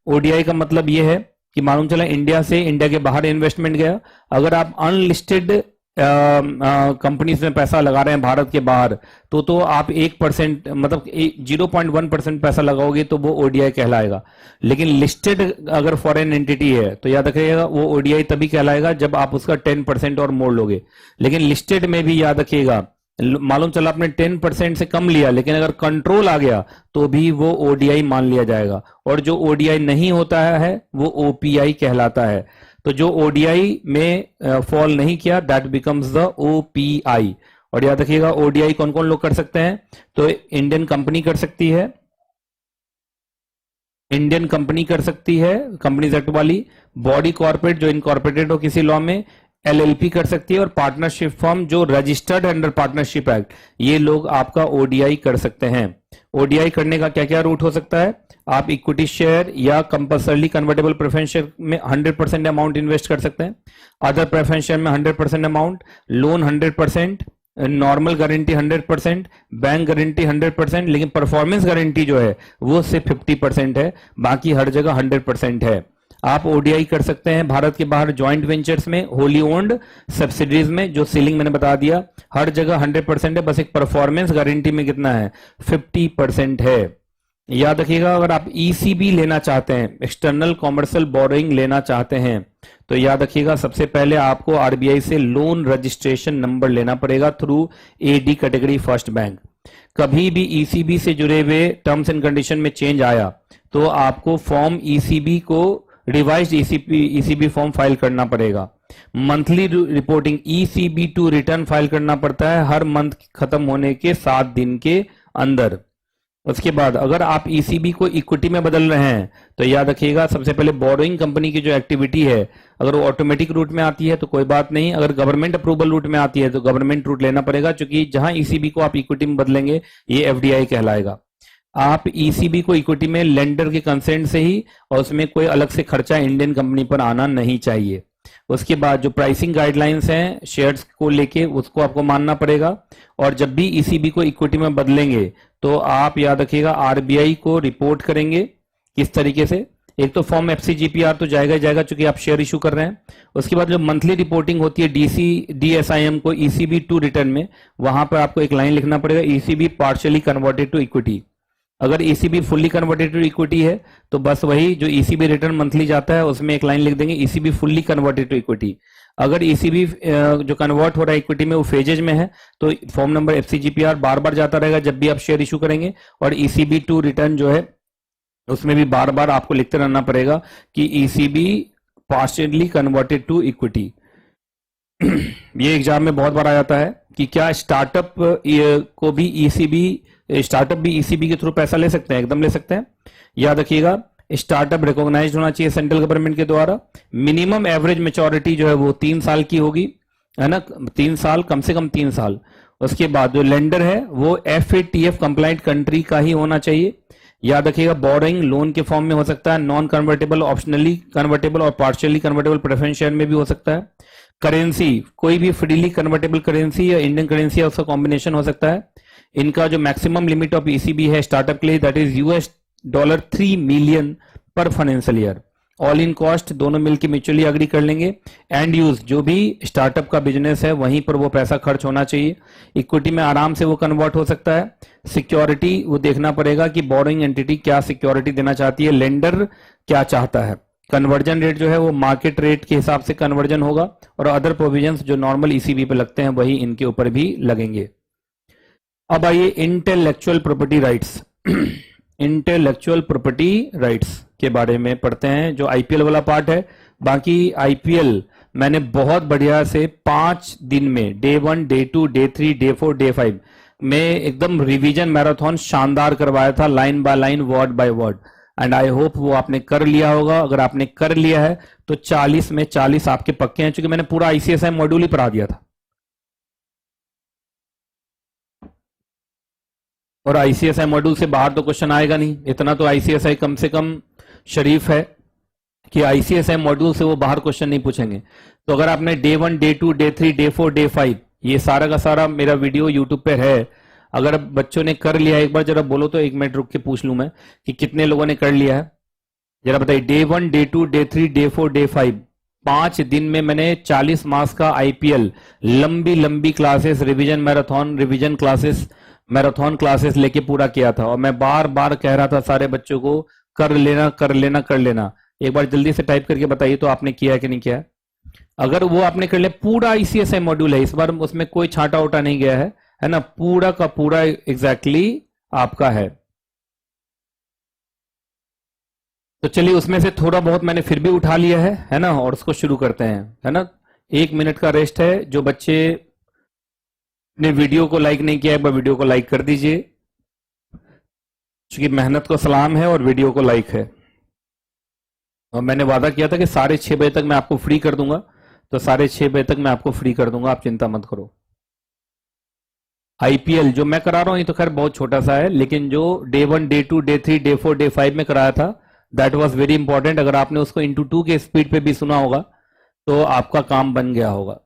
ओडीआई का मतलब ये है कि मालूम चला इंडिया से इंडिया के बाहर इन्वेस्टमेंट गया, अगर आप अनलिस्टेड कंपनीज में पैसा लगा रहे हैं भारत के बाहर, तो आप 1% मतलब 0.1% पैसा लगाओगे तो वो ओडीआई कहलाएगा। लेकिन लिस्टेड अगर फॉरेन एंटिटी है तो याद रखिएगा वो ओडीआई तभी कहलाएगा जब आप उसका 10% और मोड़ लोगे। लेकिन लिस्टेड में भी याद रखिएगा, मालूम चला आपने 10% से कम लिया, लेकिन अगर कंट्रोल आ गया तो भी वो ओडीआई मान लिया जाएगा, और जो ओडीआई नहीं होता है वो ओपीआई कहलाता है। तो जो ओडीआई में फॉल नहीं किया दैट बिकम्स द ओपीआई। और याद रखिएगा ओडीआई कौन कौन लोग कर सकते हैं, तो इंडियन कंपनी कर सकती है, इंडियन कंपनी कर सकती है कंपनीज एक्ट वाली, बॉडी कॉर्पोरेट जो इनकॉर्पोरेटेड हो किसी लॉ में, एलएलपी कर सकती है, और पार्टनरशिप फर्म जो रजिस्टर्ड अंडर पार्टनरशिप एक्ट, ये लोग आपका ओडीआई कर सकते हैं। ओडीआई करने का क्या क्या रूट हो सकता है, आप इक्विटी शेयर या कंपल्सरली कन्वर्टेबल प्रेफरेंस शेयर में 100% अमाउंट इन्वेस्ट कर सकते हैं, अदर प्रेफरेंस शेयर में 100% amount, loan 100%, normal guarantee 100%, bank guarantee 100%, लेकिन परफॉर्मेंस गारंटी जो है वो सिर्फ 50% है, बाकी हर जगह 100% है। आप ओडीआई कर सकते हैं भारत के बाहर ज्वाइंट वेंचर्स में, होली ओन्ड सब्सिडीज में, जो सीलिंग मैंने बता दिया, हर जगह 100% है, बस एक परफॉर्मेंस गारंटी में कितना है 50% है। याद रखिएगा अगर आप ईसीबी लेना चाहते हैं, एक्सटर्नल कॉमर्शियल बोरोइंग लेना चाहते हैं, तो याद रखिएगा सबसे पहले आपको आरबीआई से लोन रजिस्ट्रेशन नंबर लेना पड़ेगा through AD category first bank. कभी भी ईसीबी से जुड़े हुए टर्म्स एंड कंडीशन में चेंज आया तो आपको फॉर्म ईसीबी को रिवाइज्ड ईसीबी फॉर्म फाइल करना पड़ेगा। Monthly reporting ECB two return file करना पड़ता है हर मंथ खत्म होने के 7 दिन के अंदर। उसके बाद अगर आप ईसीबी को इक्विटी में बदल रहे हैं तो याद रखिएगा सबसे पहले बोरोइंग कंपनी की जो एक्टिविटी है अगर वो ऑटोमेटिक रूट में आती है तो कोई बात नहीं, अगर गवर्नमेंट अप्रूवल रूट में आती है तो गवर्नमेंट रूट लेना पड़ेगा, क्योंकि जहां ईसीबी को आप इक्विटी में बदलेंगे ये एफडीआई कहलाएगा। आप ईसीबी को इक्विटी में लेंडर के कंसेंट से ही, और उसमें कोई अलग से खर्चा इंडियन कंपनी पर आना नहीं चाहिए। उसके बाद जो प्राइसिंग गाइडलाइंस हैं शेयर्स को लेके उसको आपको मानना पड़ेगा, और जब भी ईसीबी को इक्विटी में बदलेंगे तो आप याद रखिएगा आरबीआई को रिपोर्ट करेंगे। किस तरीके से, एक तो फॉर्म एफसीजीपीआर तो जाएगा ही जाएगा चूंकि आप शेयर इशू कर रहे हैं। उसके बाद जो मंथली रिपोर्टिंग होती है डीएसआईएम को ईसीबी टू रिटर्न में, वहां पर आपको एक लाइन लिखना पड़ेगा ECB partially converted to equity. अगर ECB fully converted to equity है तो बस वही जो ईसीबी रिटर्न मंथली जाता है उसमें एक लाइन लिख देंगे ECB fully converted to equity. अगर ईसीबी जो कन्वर्ट हो रहा है इक्विटी में वो फेजेज में है तो फॉर्म नंबर एफसीजीपीआर बार बार जाता रहेगा जब भी आप शेयर इशू करेंगे, और ईसीबी टू रिटर्न जो है उसमें भी बार बार आपको लिखते रहना पड़ेगा कि ECB partially converted to equity. ये एग्जाम में बहुत बार आ जाता है कि क्या स्टार्टअप को भी स्टार्टअप भी ईसीबी के थ्रू पैसा ले सकते हैं, एकदम ले सकते हैं। याद रखिएगा स्टार्टअप रिकॉग्नाइज्ड होना चाहिए सेंट्रल गवर्नमेंट के द्वारा। मिनिमम एवरेज मैच्योरिटी जो है वो 3 साल की होगी, है ना, 3 साल, कम से कम 3 साल। उसके बाद जो लेंडर है वो एफएटीएफ कंप्लाइंट कंट्री का ही होना चाहिए। याद रखिएगा बोरोइंग लोन के फॉर्म में हो सकता है, नॉन कन्वर्टेबल, ऑप्शनली कन्वर्टेबल और पार्शियली कन्वर्टेबल प्रेफरेंस शेयर में भी हो सकता है। करेंसी कोई भी फ्रीली कन्वर्टेबल करेंसी या इंडियन करेंसी या उसका कॉम्बिनेशन हो सकता है। इनका जो मैक्सिमम लिमिट ऑफ ईसीबी है स्टार्टअप के लिए दैट इज $3 मिलियन पर financial year. All in cost दोनों मिलकर म्यूचुअली अग्री कर लेंगे। एंड यूज जो भी स्टार्टअप का बिजनेस है वहीं पर वो पैसा खर्च होना चाहिए। इक्विटी में आराम से वो कन्वर्ट हो सकता है। सिक्योरिटी वो देखना पड़ेगा कि बोरोइंग एंटिटी क्या सिक्योरिटी देना चाहती है, लेंडर क्या चाहता है। कन्वर्जन रेट जो है वो मार्केट रेट के हिसाब से कन्वर्जन होगा, और अदर प्रोविजंस जो नॉर्मल ईसीबी पे लगते हैं वही इनके ऊपर भी लगेंगे। अब आइए intellectual property rights. Intellectual property rights के बारे में पढ़ते हैं जो आईपीएल वाला पार्ट है। बाकी आईपीएल मैंने बहुत बढ़िया से 5 दिन में day 1, day 2, day 3, day 4, day 5 में एकदम रिवीजन मैराथन शानदार करवाया था, line by line, word by word. And I hope वो आपने कर लिया होगा। अगर आपने कर लिया है तो 40 में 40 आपके पक्के हैं, क्योंकि मैंने पूरा आईसीएसआई मॉड्यूल ही पढ़ा दिया था। और आईसीएसआई मॉड्यूल से बाहर तो क्वेश्चन आएगा नहीं, इतना तो आईसीएसआई कम से कम शरीफ है कि आईसीएसआई मॉड्यूल से वो बाहर क्वेश्चन नहीं पूछेंगे। तो अगर आपने day 1, day 2, day 3, day 4, day 5 ये सारा का सारा मेरा वीडियो यूट्यूब पे है, अगर बच्चों ने कर लिया एक बार जरा बोलो तो 1 मिनट रुक के पूछ लूं मैं कि कितने लोगों ने कर लिया है, जरा बताइए। Day 1, day 2, day 3, day 4, day 5 5 दिन में मैंने 40 मार्क्स का आईपीएल, लंबी लंबी classes, revision classes, marathon classes लेके पूरा किया था। और मैं बार बार कह रहा था सारे बच्चों को कर लेना कर लेना कर लेना। एक बार जल्दी से टाइप करके बताइए तो आपने किया है कि नहीं किया है। अगर वो आपने कर लिया, पूरा ICSI मॉड्यूल है इस बार, उसमें कोई छांटा उटा नहीं गया है ना, पूरा का पूरा एग्जैक्टली आपका है। तो चलिए उसमें से थोड़ा बहुत मैंने फिर भी उठा लिया है ना, और उसको शुरू करते हैं, है ना। 1 मिनट का रेस्ट है। जो बच्चे ने वीडियो को लाइक नहीं किया एक बार वीडियो को लाइक कर दीजिए, क्योंकि मेहनत को सलाम है और वीडियो को लाइक है। और मैंने वादा किया था कि 6:30 बजे तक मैं आपको फ्री कर दूंगा, तो 6:30 बजे तक मैं आपको फ्री कर दूंगा, आप चिंता मत करो। आईपीएल जो मैं करा रहा हूं ये तो खैर बहुत छोटा सा है, लेकिन जो day 1, day 2, day 3, day 4, day 5 में कराया था, दैट वाज वेरी इंपॉर्टेंट। अगर आपने उसको इंटू 2 के स्पीड पे भी सुना होगा तो आपका काम बन गया होगा।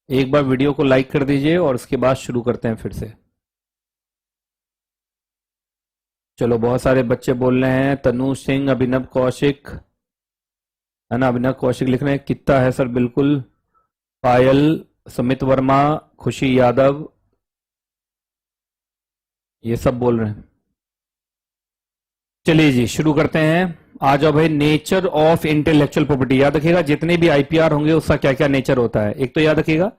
एक बार वीडियो को लाइक कर दीजिए और उसके बाद शुरू करते हैं फिर से। चलो बहुत सारे बच्चे बोल रहे हैं, तनु सिंह, अभिनव कौशिक, है ना, अभिनव कौशिक लिख रहे हैं कितना है सर, बिल्कुल। पायल, सुमित वर्मा, खुशी यादव, ये सब बोल रहे हैं। चलिए जी शुरू करते हैं। आ जाओ भाई, नेचर ऑफ इंटेलेक्चुअल प्रॉपर्टी। याद रखिएगा जितने भी आईपीआर होंगे उसका क्या क्या नेचर होता है। एक तो याद रखिएगा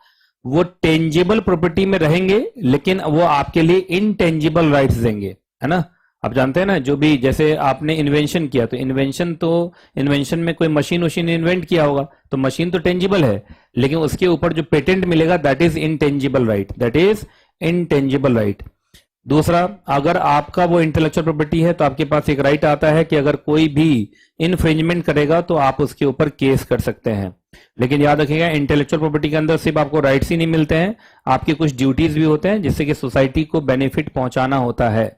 वो टेंजिबल प्रॉपर्टी में रहेंगे, लेकिन वो आपके लिए इनटेंजिबल राइट्स देंगे, है ना। आप जानते हैं ना, जो भी जैसे आपने इन्वेंशन किया, तो इन्वेंशन में कोई मशीन इन्वेंट किया होगा, तो मशीन तो टेंजिबल है, लेकिन उसके ऊपर जो पेटेंट मिलेगा that is intangible right, that is intangible right. दूसरा, अगर आपका वो इंटेलेक्चुअल प्रॉपर्टी है तो आपके पास एक राइट आता है कि अगर कोई भी इन्फ्रिंजमेंट करेगा तो आप उसके ऊपर केस कर सकते हैं। लेकिन याद रखिएगा इंटेलेक्चुअल प्रॉपर्टी के अंदर सिर्फ आपको राइट्स ही नहीं मिलते हैं, आपके कुछ ड्यूटीज भी होते हैं जिससे कि सोसाइटी को बेनिफिट पहुंचाना होता है।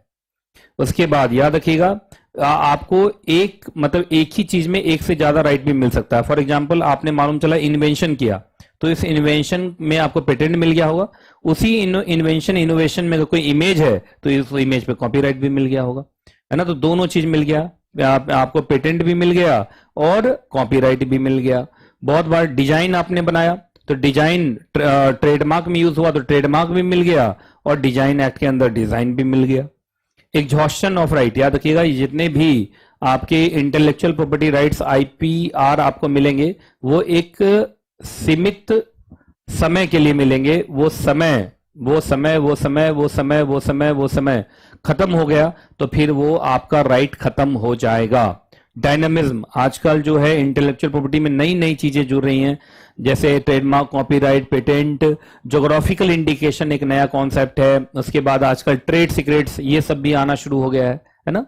उसके बाद याद रखिएगा आपको एक ही चीज में एक से ज्यादा राइट भी मिल सकता है। फॉर एग्जाम्पल आपने मालूम चला इन्वेंशन किया, तो इस इन्वेंशन में आपको पेटेंट मिल गया होगा। उसी इनोवेशन में अगर कोई इमेज है तो इस इमेज पे कॉपीराइट भी मिल गया होगा, है ना। तो दोनों चीज मिल गया, आपको पेटेंट भी मिल गया और कॉपीराइट भी मिल गया। बहुत बार डिजाइन आपने बनाया तो डिजाइन ट्रेडमार्क में यूज हुआ तो ट्रेडमार्क भी मिल गया और डिजाइन एक्ट के अंदर डिजाइन भी मिल गया। एग्जॉस्शन ऑफ राइट, याद रखिएगा ये जितने भी आपके इंटेलेक्चुअल प्रॉपर्टी राइट्स आईपीआर आपको मिलेंगे वो एक सीमित समय के लिए मिलेंगे। वो समय खत्म हो गया तो फिर वो आपका राइट खत्म हो जाएगा। डायनामिज्म, आजकल जो है इंटेलेक्चुअल प्रॉपर्टी में नई नई चीजें जुड़ रही हैं, जैसे trademark, copyright, patent, geographical indication एक नया कॉन्सेप्ट है। उसके बाद आजकल ट्रेड सीक्रेट्स, ये सब भी आना शुरू हो गया है ना।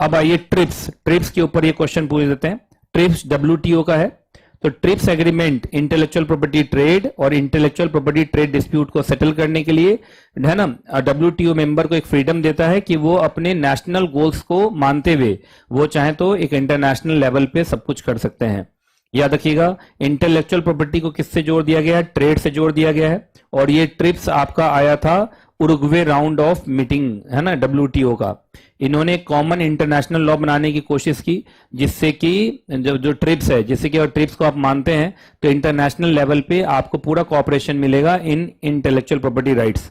अब आइए ट्रिप्स के ऊपर ये क्वेश्चन पूछ देते हैं। ट्रिप्स WTO का है, तो trips agreement intellectual property trade और इंटेलेक्चुअल प्रॉपर्टी ट्रेड डिस्प्यूट को सेटल करने के लिए, है ना, WTO मेंबर को एक फ्रीडम देता है कि वो अपने नेशनल गोल्स को मानते हुए वो चाहे तो एक इंटरनेशनल लेवल पे सब कुछ कर सकते हैं। याद रखिएगा इंटेलेक्चुअल प्रॉपर्टी को किससे जोड़ दिया गया है, ट्रेड से जोड़ दिया गया है। और ये ट्रिप्स आपका आया था उरुग्वे राउंड ऑफ मीटिंग, है ना, WTO का। इन्होंने कॉमन इंटरनेशनल लॉ बनाने की कोशिश की जिससे कि जो ट्रिप्स है, जिससे कि अगर ट्रिप्स को आप मानते हैं तो इंटरनेशनल लेवल पे आपको पूरा कोऑपरेशन मिलेगा इन इंटेलेक्चुअल प्रॉपर्टी राइट्स,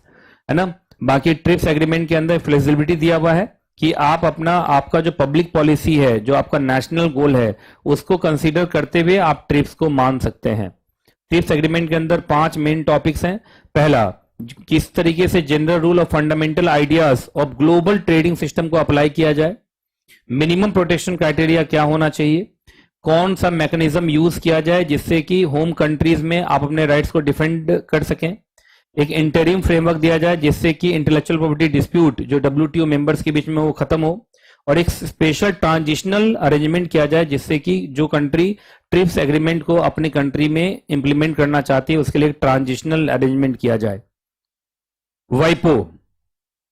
है ना। बाकी ट्रिप्स एग्रीमेंट के अंदर फ्लेक्सिबिलिटी दिया हुआ है कि आप आपका जो पब्लिक पॉलिसी है, जो आपका नेशनल गोल है, उसको कंसीडर करते हुए आप ट्रिप्स को मान सकते हैं। ट्रिप्स एग्रीमेंट के अंदर 5 मेन टॉपिक्स हैं। पहला, किस तरीके से जनरल रूल और fundamental ideas of global trading system को अप्लाई किया जाए, मिनिमम प्रोटेक्शन क्राइटेरिया क्या होना चाहिए, कौन सा मैकेनिज्म यूज किया जाए जिससे कि होम कंट्रीज में आप अपने राइट्स को डिफेंड कर सकें, एक इंटरिम फ्रेमवर्क दिया जाए जिससे कि इंटेलेक्चुअल प्रॉपर्टी डिस्प्यूट जो WTO मेंबर्स के बीच में वो खत्म हो, और एक स्पेशल ट्रांजिशनल अरेंजमेंट किया जाए जिससे कि जो कंट्री ट्रिप्स एग्रीमेंट को अपनी कंट्री में इंप्लीमेंट करना चाहती है उसके लिए ट्रांजिशनल अरेंजमेंट किया जाए। वाइपो,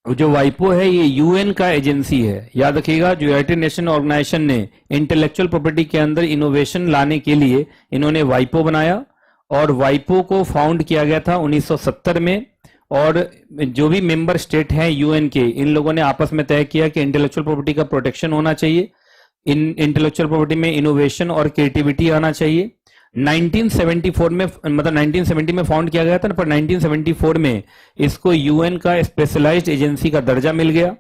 जो वाइपो है ये UN का एजेंसी है। याद रखिएगा जो यूनाइटेड नेशन ऑर्गेनाइजेशन ने इंटेलेक्चुअल प्रॉपर्टी के अंदर इनोवेशन लाने के लिए इन्होंने वाइपो बनाया, और वाइपो को फाउंड किया गया था 1970 में। और जो भी मेंबर स्टेट हैं यूएन के, इन लोगों ने आपस में तय किया कि इंटेलेक्चुअल प्रॉपर्टी का प्रोटेक्शन होना चाहिए, इन इंटेलेक्चुअल प्रॉपर्टी में इनोवेशन और क्रिएटिविटी आना चाहिए। 1974 में, मतलब 1970 में फाउंड किया गया था, पर 1974 में इसको यूएन का स्पेशलाइज्ड एजेंसी का दर्जा मिल गया।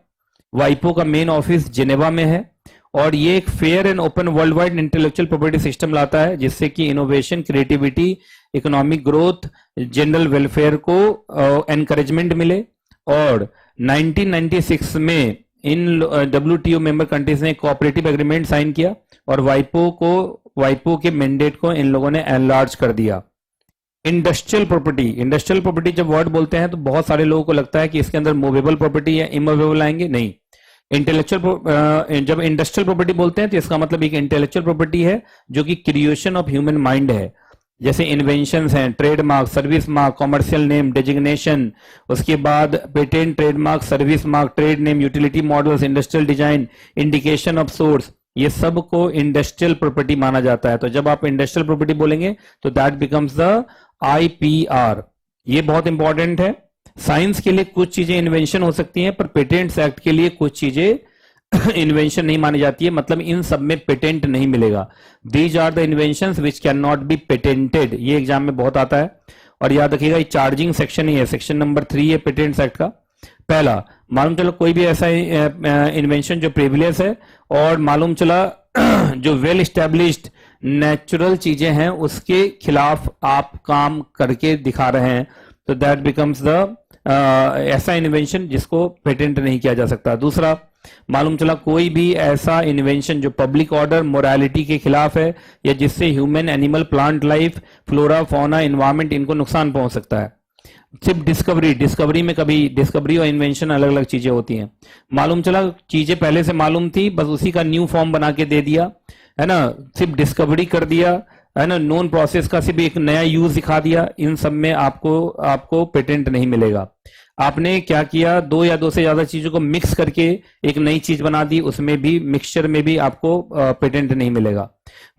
वाइपो का मेन ऑफिस जिनेवा में है और ये एक fair and open world wide intellectual property system लाता है, जिससे कि innovation, creativity, economic growth, general welfare को एनकरेजमेंट मिले। और 1996 में इन WTO मेंबर कंट्रीज ने कोऑपरेटिव एग्रीमेंट साइन किया और वाइपो के मैंडेट को इन लोगों ने एनलार्ज कर दिया। इंडस्ट्रियल प्रॉपर्टी जब वर्ड बोलते हैं तो बहुत सारे लोगों को लगता है कि इसके अंदर मूवेबल प्रॉपर्टी या इमूवेबल आएंगे, नहीं। जब इंडस्ट्रियल प्रॉपर्टी बोलते हैं तो इसका मतलब एक इंटेलेक्चुअल प्रॉपर्टी है जो कि क्रिएशन ऑफ ह्यूमन माइंड है, जैसे इन्वेंशंस हैं, trademark, service mark, commercial name, designation, उसके बाद patent, trademark, service mark, trade name, utility models, industrial design, indication of source, ये सब को इंडस्ट्रियल प्रॉपर्टी माना जाता है। तो जब आप इंडस्ट्रियल प्रॉपर्टी बोलेंगे तो दैट बिकम्स द IPR। ये बहुत इंपॉर्टेंट है। साइंस के लिए कुछ चीजें इन्वेंशन हो सकती हैं, पर पेटेंट्स एक्ट के लिए कुछ चीजें इन्वेंशन नहीं मानी जाती है, मतलब इन सब में पेटेंट नहीं मिलेगा। These are the inventions which can not be patented. ये एग्जाम में बहुत आता है और याद रखिएगा ये चार्जिंग सेक्शन ही है, सेक्शन नंबर 3 है पेटेंट्स एक्ट का। पहला, मालूम चलो कोई भी ऐसा इन्वेंशन जो प्रिविलेज है और मालूम चला जो वेल स्टैब्लिश्ड नेचुरल चीजें हैं उसके खिलाफ आप काम करके दिखा रहे हैं, तो दैट बिकम्स द ऐसा इन्वेंशन जिसको पेटेंट नहीं किया जा सकता। दूसरा, मालूम चला कोई भी ऐसा इन्वेंशन जो पब्लिक ऑर्डर, मोरालिटी के खिलाफ है या जिससे human, animal, plant life, flora, fauna, environment इनको नुकसान पहुंच सकता है। सिर्फ डिस्कवरी में कभी डिस्कवरी और इन्वेंशन अलग अलग चीजें होती हैं। मालूम चला चीजें पहले से मालूम थी, बस उसी का न्यू फॉर्म बना के दे दिया, है ना, सिर्फ डिस्कवरी कर दिया, है ना, नोन प्रोसेस का सिर्फ एक नया यूज दिखा दिया, इन सब में आपको पेटेंट नहीं मिलेगा। आपने क्या किया, दो या दो से ज्यादा चीजों को मिक्स करके एक नई चीज बना दी, उसमें भी मिक्सचर में भी आपको पेटेंट नहीं मिलेगा।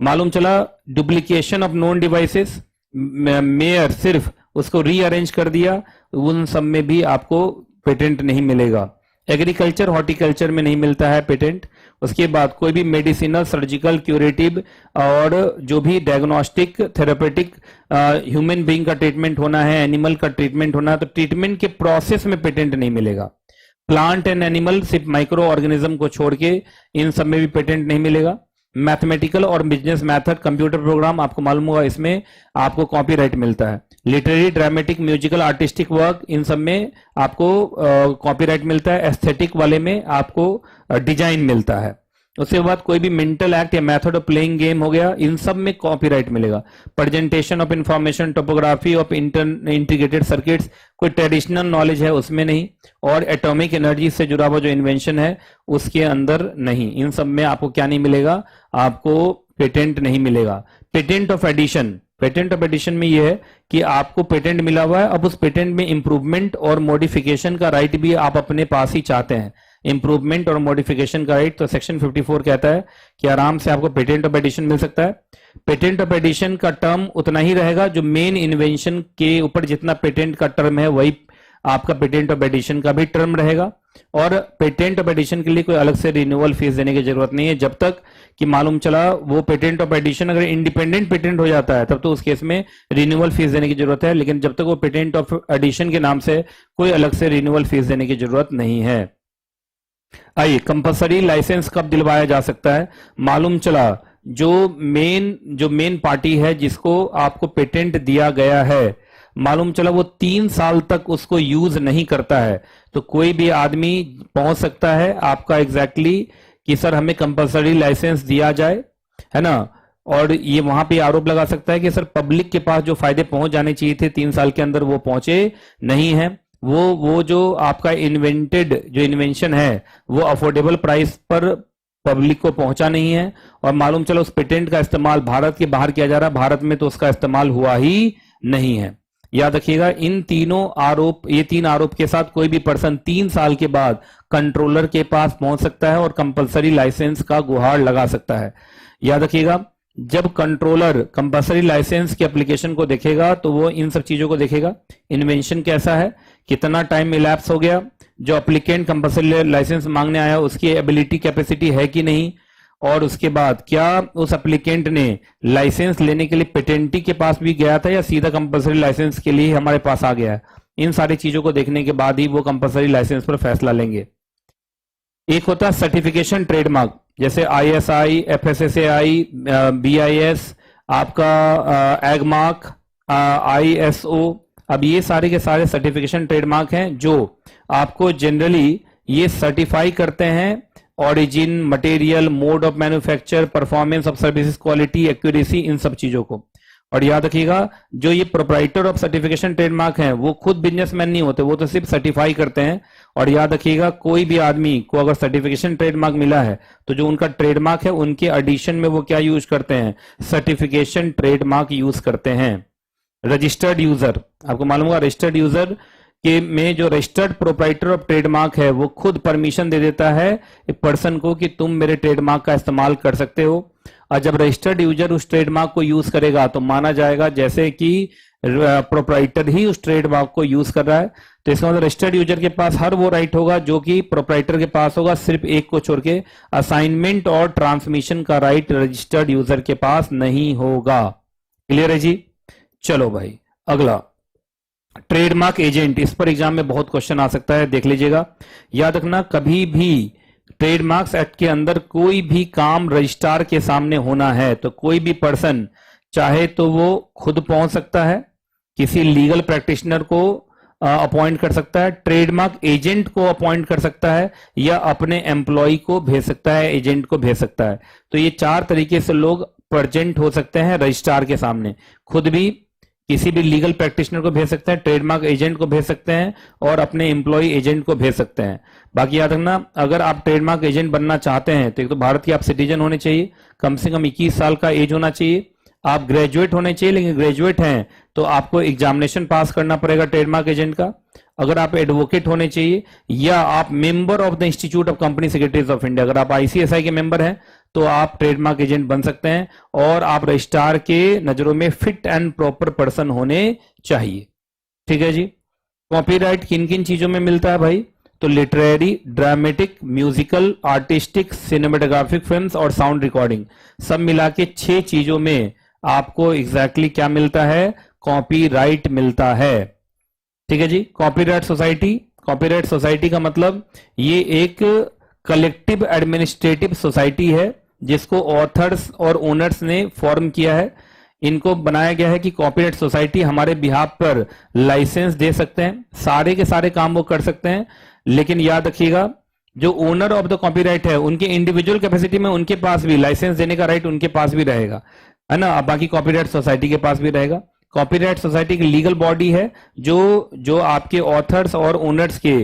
मालूम चला duplication of known devices, mayor सिर्फ उसको रीअरेंज कर दिया, उन सब में भी आपको पेटेंट नहीं मिलेगा। एग्रीकल्चर, हॉर्टिकल्चर में नहीं मिलता है पेटेंट। उसके बाद कोई भी मेडिसिनल, सर्जिकल, क्यूरेटिव और जो भी डायग्नोस्टिक, थेरेपेटिक ह्यूमन बीइंग का ट्रीटमेंट होना है, एनिमल का ट्रीटमेंट होना है, तो ट्रीटमेंट के प्रोसेस में पेटेंट नहीं मिलेगा। प्लांट एंड एनिमल, सिर्फ माइक्रो ऑर्गेनिज्म को छोड़ के इन सब में भी पेटेंट नहीं मिलेगा। मैथमेटिकल और बिजनेस मैथड, कंप्यूटर प्रोग्राम, आपको मालूम होगा इसमें आपको कॉपीराइट मिलता है। Literary, dramatic, musical, artistic work, इन सब में आपको कॉपीराइट मिलता है। एस्थेटिक वाले में आपको डिजाइन मिलता है। उसके बाद कोई भी मेंटल एक्ट या मेथड ऑफ प्लेइंग गेम हो गया, इन सब में कॉपीराइट मिलेगा। Presentation of information, topography of integrated circuits, कोई ट्रेडिशनल नॉलेज है उसमें नहीं, और एटॉमिक एनर्जी से जुड़ा हुआ जो इन्वेंशन है उसके अंदर नहीं। इन सब में आपको क्या नहीं मिलेगा, आपको पेटेंट नहीं मिलेगा। पेटेंट ऑफ एडिशन में यह है कि आपको पेटेंट मिला हुआ है, अब उस पेटेंट में इंप्रूवमेंट और मॉडिफिकेशन का राइट भी आप अपने पास ही चाहते हैं। इंप्रूवमेंट और मॉडिफिकेशन का राइट तो सेक्शन 54 कहता है कि आराम से आपको पेटेंट ऑफ एडिशन मिल सकता है। पेटेंट ऑफ एडिशन का टर्म उतना ही रहेगा जो मेन इन्वेंशन के ऊपर जितना पेटेंट का टर्म है वही आपका पेटेंट ऑफ एडिशन का भी टर्म रहेगा। और पेटेंट ऑफ एडिशन के लिए कोई अलग से रिन्यूअल फीस देने की जरूरत नहीं है, जब तक कि मालूम चला वो पेटेंट ऑफ एडिशन अगर इंडिपेंडेंट पेटेंट हो जाता है तब तो उस केस में रिन्यूअल फीस देने की जरूरत है, लेकिन जब तक वो पेटेंट ऑफ एडिशन के नाम से कोई अलग से रिन्यूअल फीस देने की जरूरत नहीं है। आइए, कंपलसरी लाइसेंस कब दिलवाया जा सकता है। मालूम चला जो मेन पार्टी है जिसको आपको पेटेंट दिया गया है, मालूम चला वो 3 साल तक उसको यूज नहीं करता है, तो कोई भी आदमी पहुंच सकता है आपका एग्जैक्टली कि सर हमें कंपलसरी लाइसेंस दिया जाए, है ना, और ये वहां पे आरोप लगा सकता है कि सर पब्लिक के पास जो फायदे पहुंच जाने चाहिए थे 3 साल के अंदर वो पहुंचे नहीं है। वो जो आपका इन्वेंशन है वो अफोर्डेबल प्राइस पर पब्लिक को पहुंचा नहीं है, और मालूम चलो उस पेटेंट का इस्तेमाल भारत के बाहर किया जा रहा है, भारत में तो उसका इस्तेमाल हुआ ही नहीं है। याद रखिएगा ये 3 आरोप के साथ कोई भी पर्सन 3 साल के बाद कंट्रोलर के पास पहुंच सकता है और कंपलसरी लाइसेंस का गुहार लगा सकता है। याद रखिएगा जब कंट्रोलर कंपलसरी लाइसेंस के एप्लीकेशन को देखेगा तो वो इन सब चीजों को देखेगा। इन्वेंशन कैसा है, कितना टाइम इलैप्स हो गया, जो एप्लीकेंट कंपल्सरी लाइसेंस मांगने आया उसकी एबिलिटी कैपेसिटी है कि नहीं, और उसके बाद क्या उस एप्लीकेंट ने लाइसेंस लेने के लिए पेटेंटी के पास भी गया था या सीधा कंपल्सरी लाइसेंस के लिए हमारे पास आ गया है। इन सारी चीजों को देखने के बाद ही वो कंपल्सरी लाइसेंस पर फैसला लेंगे। एक होता है सर्टिफिकेशन ट्रेडमार्क, जैसे ISI, FSSAI, BIS, आपका एगमार्क, ISO। अब ये सारे के सारे सर्टिफिकेशन ट्रेडमार्क हैं जो आपको जनरली ये सर्टिफाई करते हैं origin, material, mode of manufacture, performance of services, quality, accuracy, इन सब चीजों को। और याद रखिएगा जो ये प्रोप्राइटर ऑफ सर्टिफिकेशन ट्रेडमार्क हैं वो खुद बिजनेसमैन नहीं होते, वो तो सिर्फ सर्टिफाई करते हैं। और याद रखिएगा कोई भी आदमी को अगर सर्टिफिकेशन ट्रेडमार्क मिला है तो जो उनका ट्रेडमार्क है उनके एडिशन में वो क्या यूज करते हैं, सर्टिफिकेशन ट्रेडमार्क यूज करते हैं। रजिस्टर्ड यूजर, आपको मालूम होगा रजिस्टर्ड यूजर के में जो रजिस्टर्ड प्रोप्राइटर ऑफ ट्रेडमार्क है वो खुद परमिशन दे देता है एक पर्सन को कि तुम मेरे ट्रेडमार्क का इस्तेमाल कर सकते हो। और जब रजिस्टर्ड यूजर उस ट्रेडमार्क को यूज करेगा तो माना जाएगा जैसे कि प्रोप्राइटर ही उस ट्रेडमार्क को यूज कर रहा है। तो इसका मतलब रजिस्टर्ड यूजर के पास हर वो राइट होगा जो कि प्रोप्राइटर के पास होगा, सिर्फ एक को छोड़ के, असाइनमेंट और ट्रांसमिशन का राइट रजिस्टर्ड यूजर के पास नहीं होगा। क्लियर है जी। चलो भाई अगला ट्रेडमार्क एजेंट, इस पर एग्जाम में बहुत क्वेश्चन आ सकता है, देख लीजिएगा। याद रखना कभी भी ट्रेडमार्क्स एक्ट के अंदर कोई भी काम रजिस्ट्रार के सामने होना है तो कोई भी पर्सन चाहे तो वो खुद पहुंच सकता है, किसी लीगल प्रैक्टिशनर को अपॉइंट कर सकता है, ट्रेडमार्क एजेंट को अपॉइंट कर सकता है, या अपने एम्प्लॉय को भेज सकता है, एजेंट को भेज सकता है। तो ये 4 तरीके से लोग प्रेजेंट हो सकते हैं रजिस्ट्रार के सामने। खुद भी किसी भी लीगल प्रैक्टिशनर को भेज सकते हैं, ट्रेडमार्क एजेंट को भेज सकते हैं, और अपने एम्प्लॉय एजेंट को भेज सकते हैं। बाकी याद रखना अगर आप ट्रेडमार्क एजेंट बनना चाहते हैं तो एक तो भारत के आप सिटीजन होने चाहिए, कम से कम 21 साल का एज होना चाहिए, आप ग्रेजुएट होने चाहिए, लेकिन ग्रेजुएट हैं तो आपको एग्जामिनेशन पास करना पड़ेगा ट्रेडमार्क एजेंट का। अगर आप एडवोकेट होने चाहिए, या आप member of the institute of company secretaries of India, अगर आप ICSI के मेंबर हैं तो आप ट्रेडमार्क एजेंट बन सकते हैं, और आप रजिस्ट्रार के नजरों में फिट एंड प्रॉपर पर्सन होने चाहिए। ठीक है जी। कॉपीराइट किन किन चीजों में मिलता है भाई, तो literary, dramatic, musical, artistic, cinematographic films और साउंड रिकॉर्डिंग, सब मिला के 6 चीजों में आपको एग्जैक्टली क्या मिलता है, कॉपीराइट मिलता है। ठीक है जी। कॉपीराइट सोसाइटी, कॉपीराइट सोसाइटी का मतलब ये एक कलेक्टिव एडमिनिस्ट्रेटिव सोसाइटी है जिसको ऑथर्स और ओनर्स ने फॉर्म किया है। इनको बनाया गया है कि कॉपीराइट सोसाइटी हमारे बिहाफ पर लाइसेंस दे सकते हैं, सारे के सारे काम वो कर सकते हैं, लेकिन याद रखिएगा जो ओनर ऑफ द कॉपीराइट है उनके इंडिविजुअल कैपेसिटी में उनके पास भी लाइसेंस देने का राइट उनके पास भी रहेगा, है ना। बाकी कॉपीराइट सोसाइटी के पास भी रहेगा। कॉपीराइट सोसाइटी की लीगल बॉडी है जो आपके ऑथर्स और ओनर्स के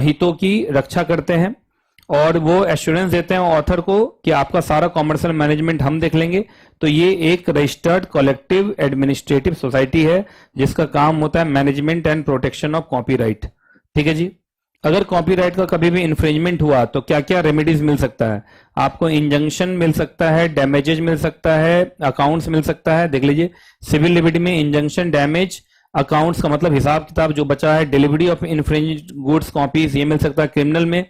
हितों की रक्षा करते हैं, और वो एश्योरेंस देते हैं ऑथर को कि आपका सारा कॉमर्शियल मैनेजमेंट हम देख लेंगे। तो ये एक रजिस्टर्ड कलेक्टिव एडमिनिस्ट्रेटिव सोसाइटी है जिसका काम होता है management and protection of copyright. ठीक है जी। अगर कॉपीराइट का कभी भी इन्फ्रिंजमेंट हुआ तो क्या क्या रेमेडीज मिल सकता है, आपको इंजंक्शन मिल सकता है, डैमेजेज मिल सकता है, अकाउंट्स मिल सकता है। देख लीजिए सिविल लिबर्टी में इंजंक्शन, डैमेज, अकाउंट्स का मतलब हिसाब किताब जो बचा है, डिलीवरी ऑफ इन्फ्रिंज्ड गुड्स कॉपीज ये मिल सकता है। क्रिमिनल में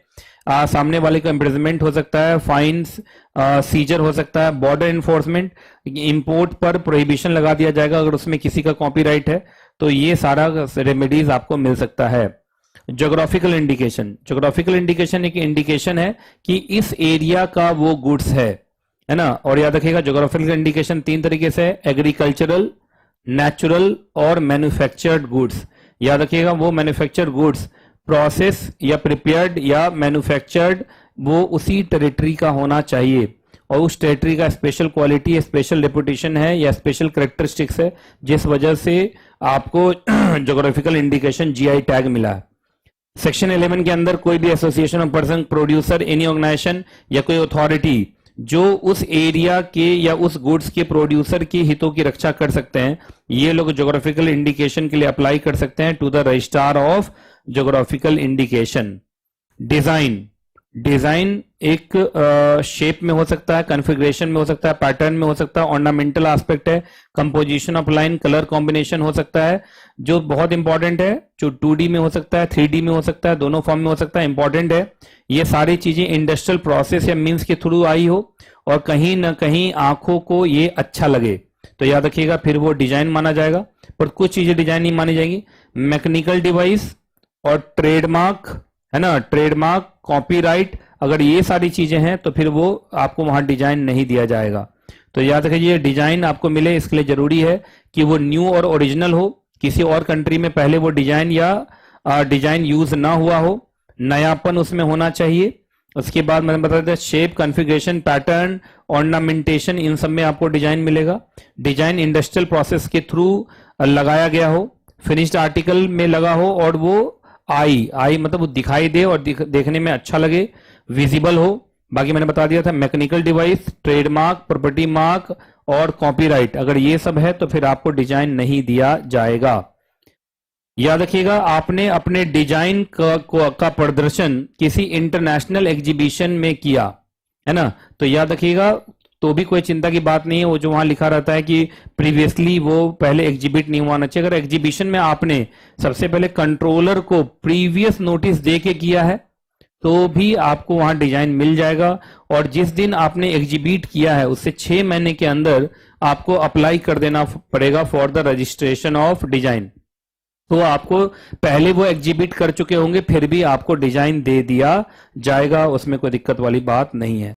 सामने वाले का इम्प्रिजनमेंट हो सकता है, फाइन्स, सीजर हो सकता है। बॉर्डर इन्फोर्समेंट, इंपोर्ट पर प्रोहिबिशन लगा दिया जाएगा अगर उसमें किसी का कॉपीराइट है, तो ये सारा रेमेडीज आपको मिल सकता है। ज्योग्राफिकल इंडिकेशन, ज्योग्राफिकल इंडिकेशन एक इंडिकेशन है कि इस एरिया का वो गुड्स है ना। और याद रखिएगा ज्योग्राफिकल इंडिकेशन 3 तरीके से है, एग्रीकल्चरल, नेचुरल और मैन्युफैक्चर्ड गुड्स। याद रखिएगा वो मैन्युफैक्चर्ड गुड्स प्रोसेस या प्रिपेयर्ड या मैन्युफैक्चर्ड वो उसी टेरिटरी का होना चाहिए, और उस टेरिटरी का स्पेशल क्वालिटी, स्पेशल रेपुटेशन है या स्पेशल कैरेक्टरिस्टिक्स है जिस वजह से आपको ज्योग्राफिकल इंडिकेशन GI टैग मिला है। सेक्शन 11 के अंदर कोई भी association of person, producer, any organisation या कोई अथॉरिटी जो उस एरिया के या उस गुड्स के प्रोड्यूसर के हितों की रक्षा कर सकते हैं, ये लोग ज्योग्राफिकल इंडिकेशन के लिए अप्लाई कर सकते हैं to the registrar of geographical indication. Design, design एक शेप में हो सकता है, कॉन्फ़िगरेशन में हो सकता है, पैटर्न में हो सकता है, ऑर्नामेंटल एस्पेक्ट है, composition of line, colour combination हो सकता है, जो बहुत इंपॉर्टेंट है, जो 2D में हो सकता है, 3D में हो सकता है, दोनों फॉर्म में हो सकता है, इंपॉर्टेंट है। ये सारी चीजें इंडस्ट्रियल प्रोसेस या मीन्स के थ्रू आई हो और कहीं ना कहीं आंखों को ये अच्छा लगे तो याद रखिएगा, फिर वो डिजाइन माना जाएगा। पर कुछ चीजें डिजाइन नहीं मानी जाएंगी, मैकेनिकल डिवाइस और ट्रेडमार्क, है ना, ट्रेडमार्क, कॉपीराइट, अगर ये सारी चीजें हैं तो फिर वो आपको वहां डिजाइन नहीं दिया जाएगा। तो याद रखिए, डिजाइन आपको मिले इसके लिए जरूरी है कि वो न्यू और ओरिजिनल हो, किसी और कंट्री में पहले वो डिजाइन या डिजाइन यूज ना हुआ हो, नयापन उसमें होना चाहिए। उसके बाद मैंने बताया था शेप, कॉन्फ़िगरेशन, पैटर्न, ऑर्नामेंटेशन, इन सब में आपको डिजाइन मिलेगा। डिजाइन इंडस्ट्रियल प्रोसेस के थ्रू लगाया गया हो, फिनिश्ड आर्टिकल में लगा हो और वो आई मतलब वो दिखाई दे और देखने में अच्छा लगे, विजिबल हो। बाकी मैंने बता दिया था mechanical device, trademark, property mark और कॉपीराइट, अगर ये सब है तो फिर आपको डिजाइन नहीं दिया जाएगा। याद रखिएगा, आपने अपने डिजाइन का प्रदर्शन किसी इंटरनेशनल एग्जीबिशन में किया है ना, तो याद रखिएगा तो भी कोई चिंता की बात नहीं है। वो जो वहां लिखा रहता है कि प्रीवियसली वो पहले एग्जिबिट नहीं हुआ चाहिए, अगर एग्जीबिशन में आपने सबसे पहले कंट्रोलर को प्रीवियस नोटिस दे के किया है तो भी आपको वहां डिजाइन मिल जाएगा। और जिस दिन आपने एग्जिबिट किया है उससे 6 महीने के अंदर आपको अप्लाई कर देना पड़ेगा for the registration of design. तो आपको पहले वो एग्जिबिट कर चुके होंगे फिर भी आपको डिजाइन दे दिया जाएगा, उसमें कोई दिक्कत वाली बात नहीं है।